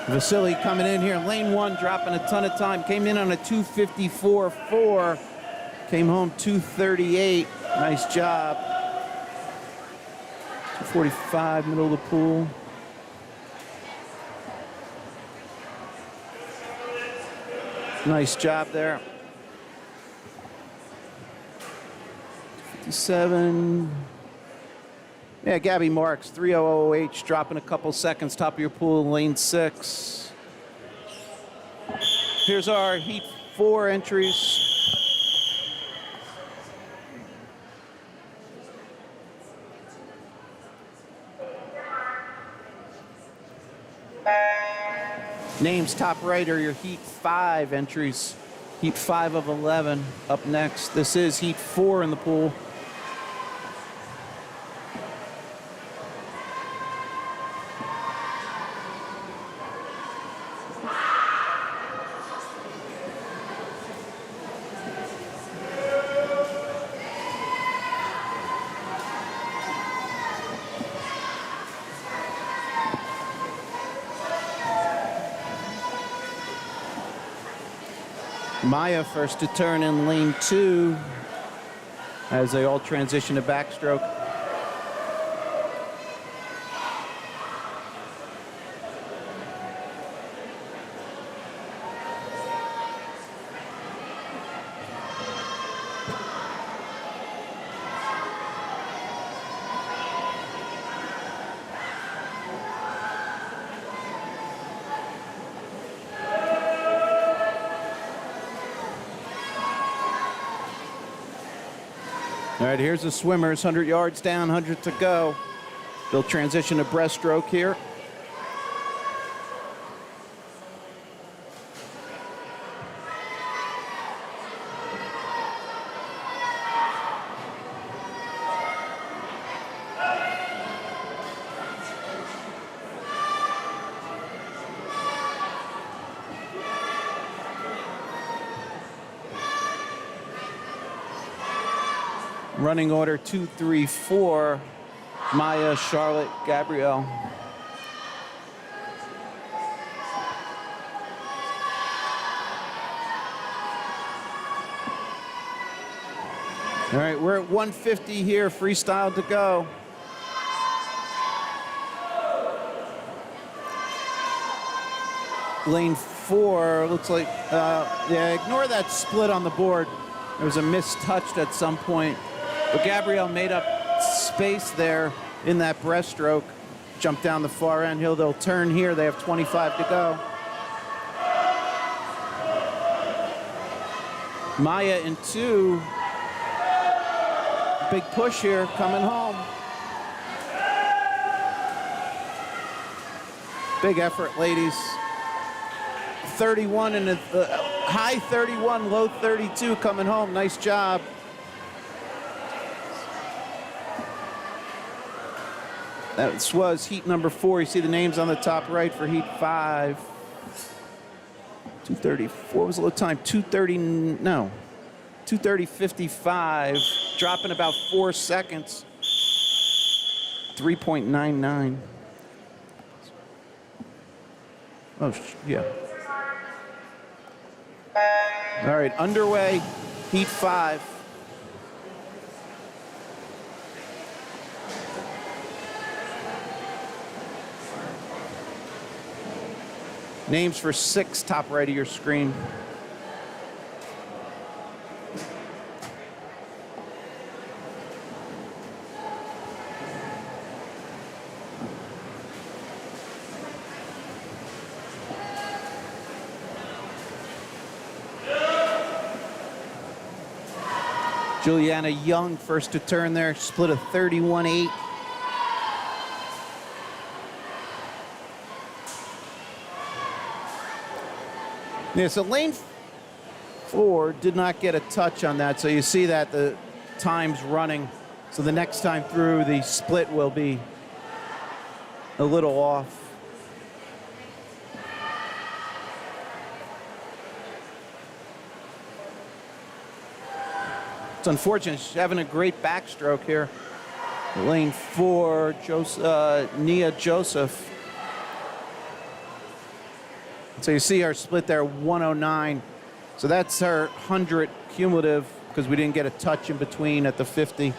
Vasily coming in here, lane 1, dropping a ton of time. Came in on a 2:54.4, came home 2:38. Nice job. 245, middle of the pool. Nice job there. 57. Yeah, Gabby Marks, 3:00H, dropping a couple seconds, top of your pool, lane 6. Here's our Heat 4 entries. Names top right are your Heat 5 entries. Heat 5 of 11 up next. This is Heat 4 in the pool. Maya first to turn in lane 2 as they all transition to backstroke. All right, here's the swimmers, 100 yards down, 100 to go. They'll transition to breaststroke here. Running order 2, 3, 4, Maya, Charlotte, Gabrielle. All right, we're at 150 here, freestyle to go. Lane 4, looks like, yeah, ignore that split on the board. There was a mistouched at some point. But Gabrielle made up space there in that breaststroke. Jumped down the far end. They'll turn here. They have 25 to go. Maya in 2. Big push here, coming home. Big effort, ladies. 31 and high 31, low 32 coming home. Nice job. That was heat number 4. You see the names on the top right for heat 5. 234 was a low time. 230.55. Dropping about 4 seconds. 3.99. Oh, yeah. All right, underway, heat 5. Names for 6, top right of your screen. Juliana Young first to turn there, split a 31.8. Yeah, so lane 4 did not get a touch on that, so you see that the time's running. So the next time through, the split will be a little off. It's unfortunate. She's having a great backstroke here. Lane 4, Nia Joseph. So you see our split there, 109. So that's her 100 cumulative because we didn't get a touch in between at the 50.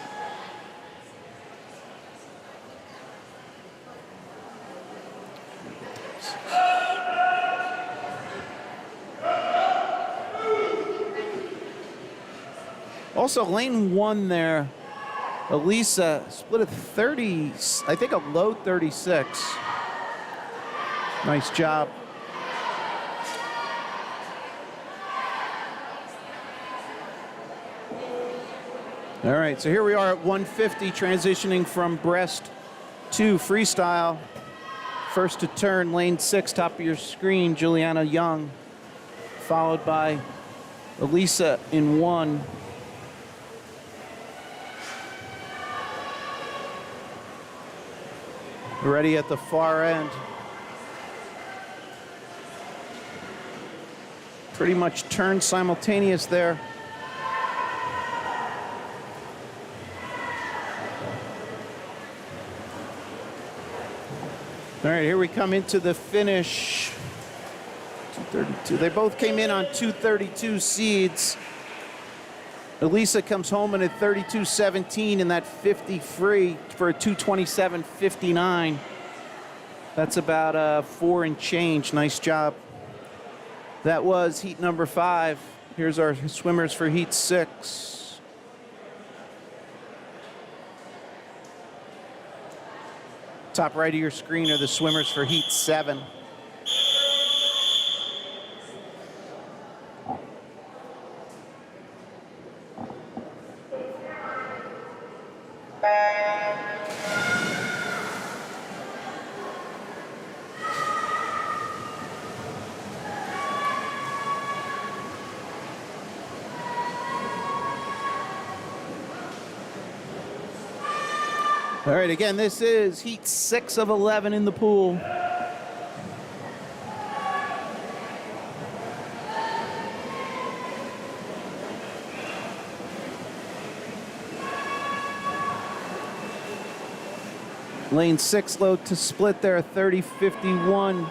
Also, lane 1 there, Elisa split a 30, I think a low 36. Nice job. All right, so here we are at 150, transitioning from breast to freestyle. First to turn, lane 6, top of your screen, Juliana Young, followed by Elisa in 1. Ready at the far end. Pretty much turned simultaneous there. All right, here we come into the finish. 232. They both came in on 232 seeds. Elisa comes home in a 32.17 in that 50 free for a 227.59. That's about 4 and change. Nice job. That was heat number 5. Here's our swimmers for heat 6. Top right of your screen are the swimmers for heat 7. All right, again, this is heat 6 of 11 in the pool. Lane 6 load to split there, 30.51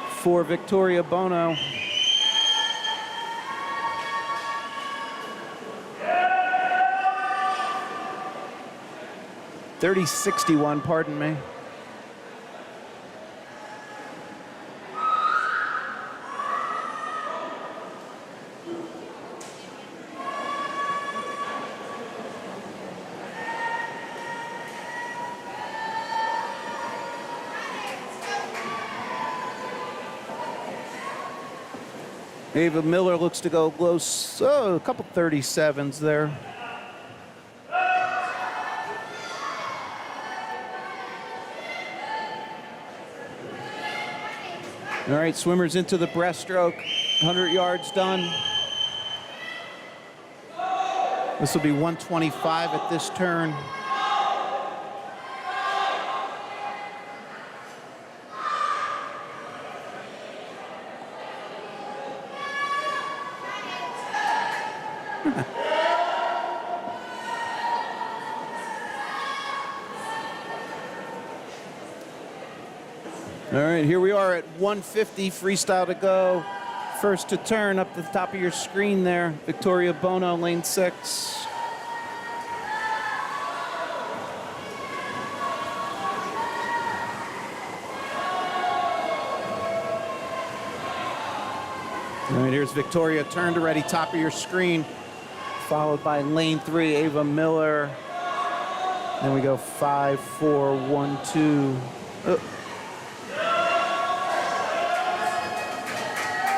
for Victoria Bono. $30.61, pardon me. Ava Miller looks to go close, a couple 37s there. All right, swimmers into the breaststroke, 100 yards done. This will be 125 at this turn. All right, here we are at 150, freestyle to go. First to turn up the top of your screen there, Victoria Bono, lane 6. All right, here's Victoria, turned already, top of your screen, followed by lane 3, Ava Miller. Then we go 5, 4, 1, 2.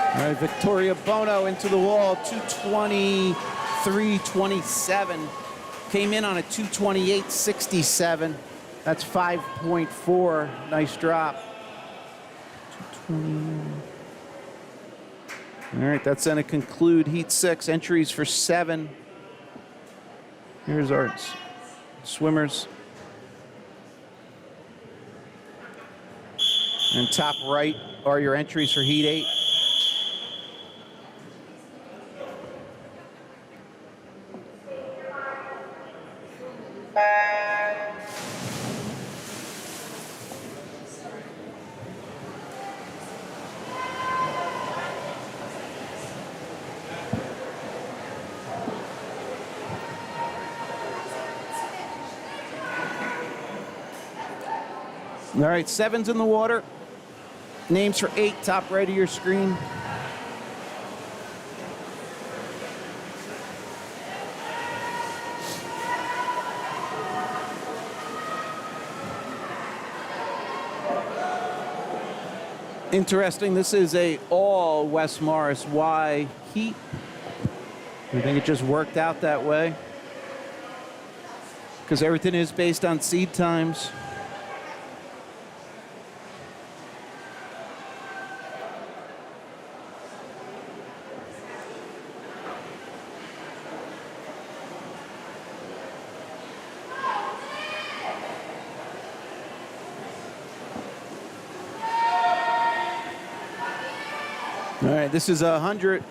All right, Victoria Bono into the wall, 223.27. Came in on a 228.67. That's 5.4. Nice drop. 220. All right, that's going to conclude heat 6. Entries for 7. Here's our swimmers. And top right are your entries for heat 8. All right, 7's in the water. Names for 8, top right of your screen. Interesting, this is a all West Morris Y heat. I think it just worked out that way because everything is based on seed times. All right, this is 100.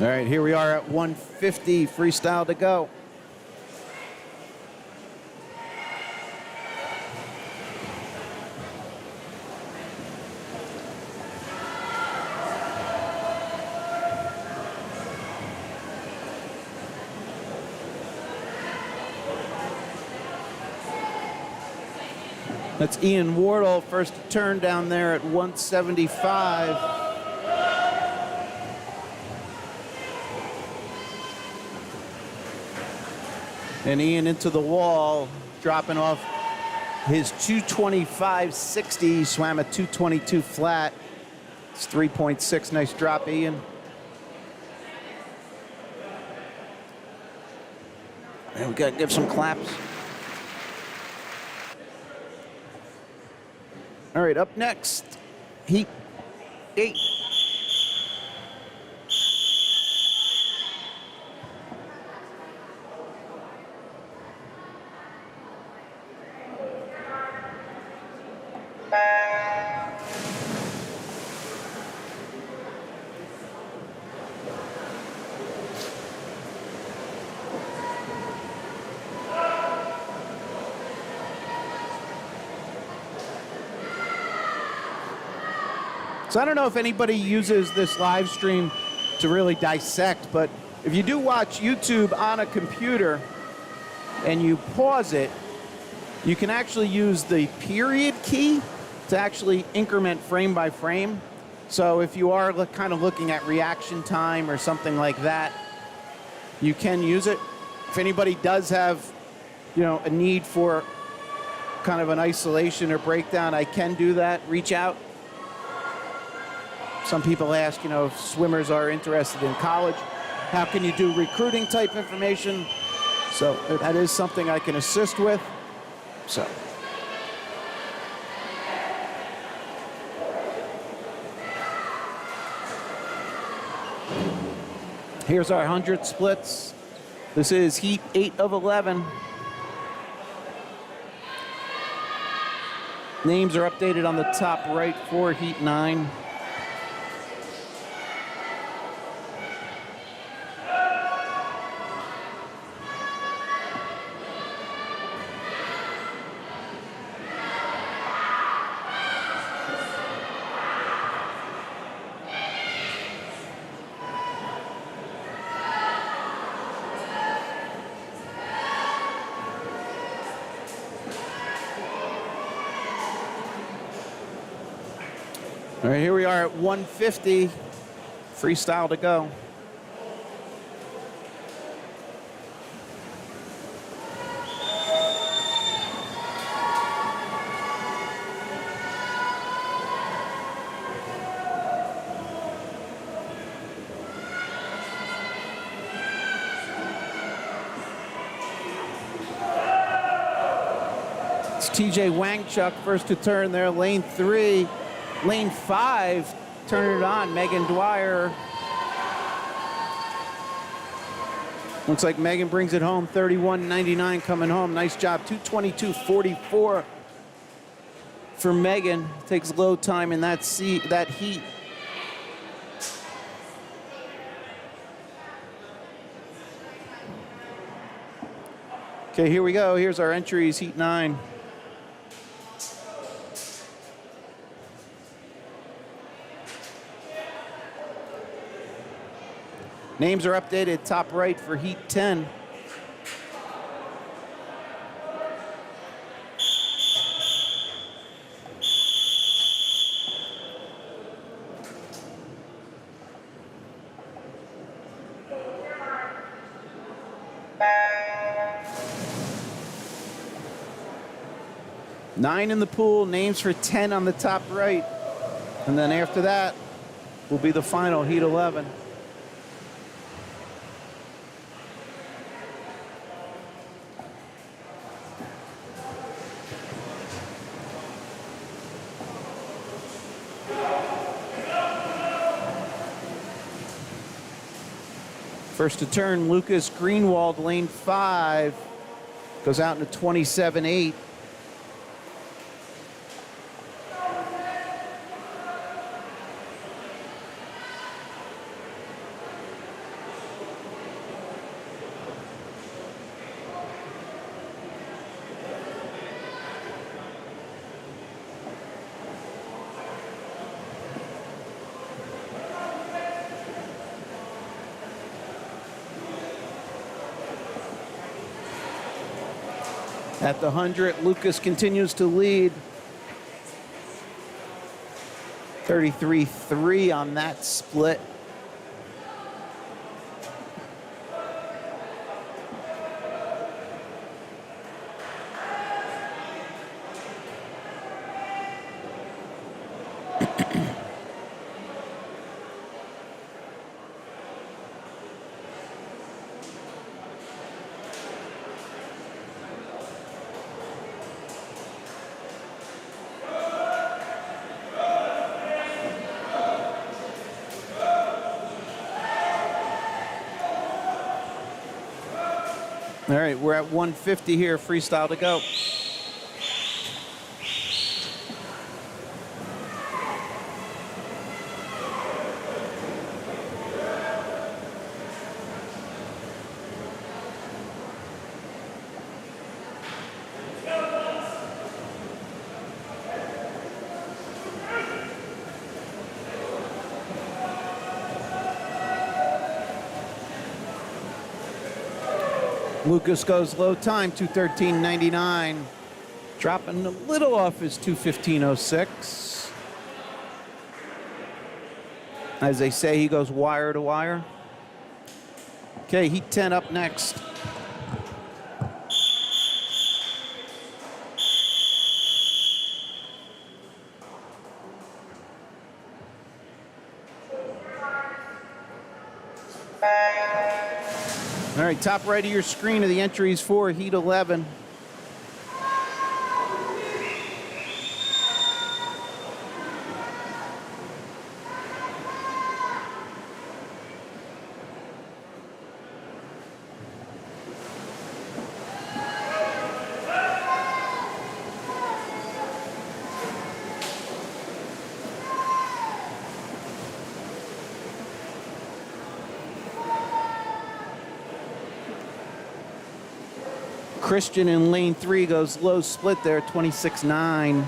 All right, here we are at 150, freestyle to go. That's Ian Wardle, first turn down there at 175. And Ian into the wall, dropping off his 225.60, swam a 222 flat. It's 3.6, nice drop, Ian. And we gotta give some claps. All right, up next, heat 8. So I don't know if anybody uses this live stream to really dissect, but if you do watch YouTube on a computer and you pause it, you can actually use the period key to actually increment frame by frame. So if you are kind of looking at reaction time or something like that, you can use it. If anybody does have, a need for kind of an isolation or breakdown, I can do that. Reach out. Some people ask, if swimmers are interested in college, how can you do recruiting type information? So that is something I can assist with. So. Here's our 100 splits. This is heat 8 of 11. Names are updated on the top right for heat 9. All right, here we are at 150, freestyle to go. It's TJ Wangchuk, first to turn there, lane 3. Lane 5, turning it on, Megan Dwyer. Looks like Megan brings it home, 31.99 coming home. Nice job, 222.44 for Megan. Takes low time in that heat. Okay, here we go. Here's our entries, heat 9. Names are updated, top right for heat 10. Nine in the pool, names for 10 on the top right. And then after that will be the final, heat 11. First to turn, Lucas Greenwald, lane 5. Goes out into 27.8. At the 100, Lucas continues to lead. 33.3 on that split. All right, we're at 150 here, freestyle to go. Lucas goes low time, 2:13.99. Dropping a little off his 2:15.06. As they say, he goes wire to wire. Okay, heat 10 up next. All right, top right of your screen are the entries for heat 11. Christian in lane 3 goes low split there, 26.9.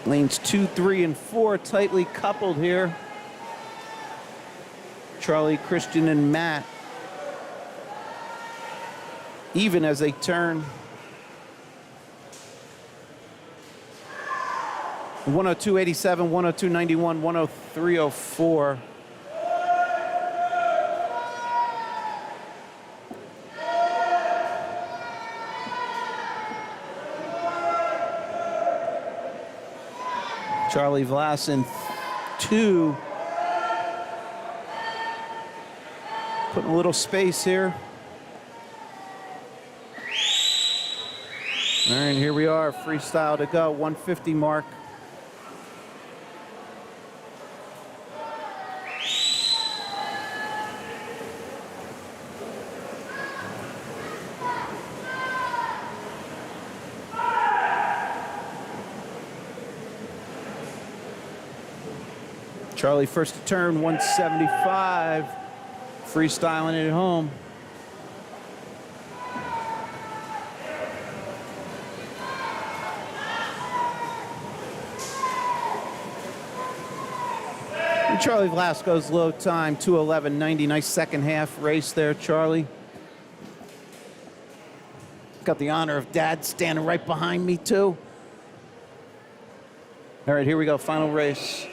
Lanes 2, 3, and 4 tightly coupled here. Charlie, Christian, and Matt. Even as they turn. 102.87, 102.91, 103.04. Charlie Vlasin 2. Putting a little space here. All right, here we are, freestyle to go, 150 mark. Charlie first to turn, 175. Freestyling it at home. And Charlie Velasco's low time, 2:11.90. Nice second half race there, Charlie. Got the honor of Dad standing right behind me, too. All right, here we go, final race.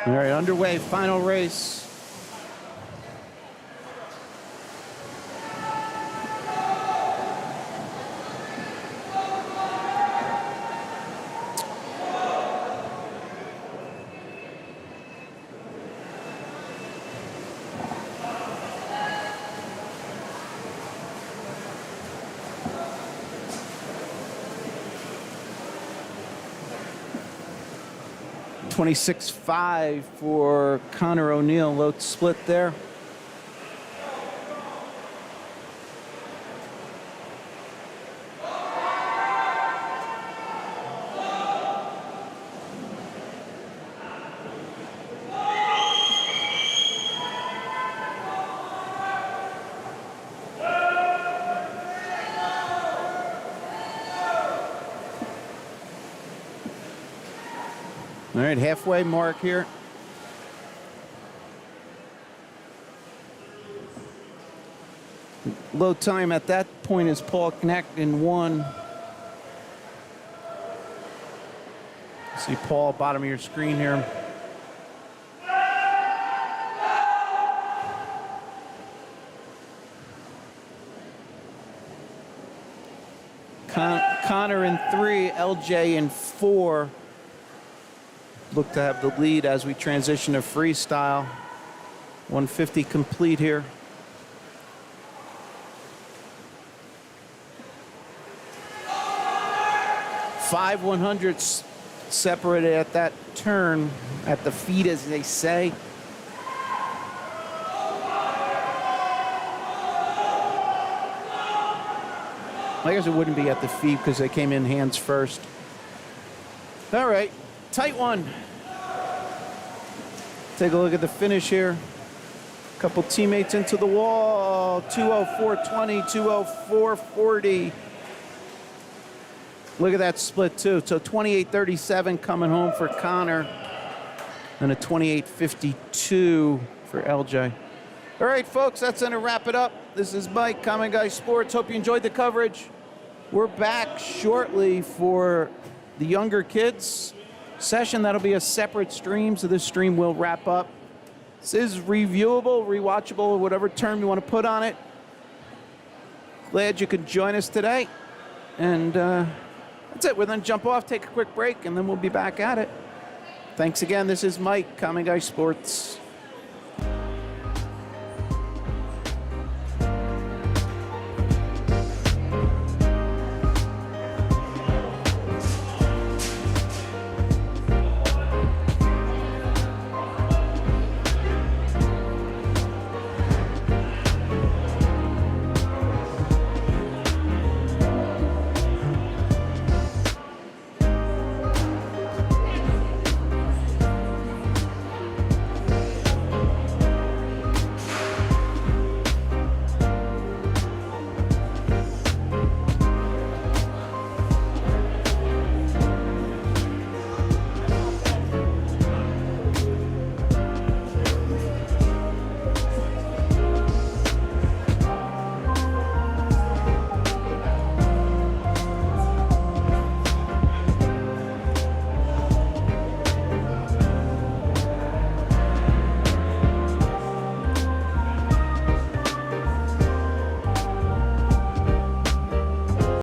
All right, underway, final race. $26.5 for Connor O'Neill, low split there. All right, halfway mark here. Low time at that point is Paul Knecht in 1. See Paul, bottom of your screen here. Connor in 3, LJ in 4. Look to have the lead as we transition to freestyle. 150 complete here. 5 100s separated at that turn, at the feet, as they say. I guess it wouldn't be at the feet because they came in hands first. All right, tight one. Take a look at the finish here. Couple teammates into the wall. 2:04.20, 2:04.40. Look at that split too. So 28:37 coming home for Connor and a 28:52 for LJ. All right, folks, that's going to wrap it up. This is Mike, Common Guy Sports. Hope you enjoyed the coverage. We're back shortly for the younger kids session. That'll be a separate stream, so this stream will wrap up. This is reviewable, rewatchable, whatever term you want to put on it. Glad you could join us today. And that's it. We're going to jump off, take a quick break, and then we'll be back at it. Thanks again. This is Mike, Common Guy Sports.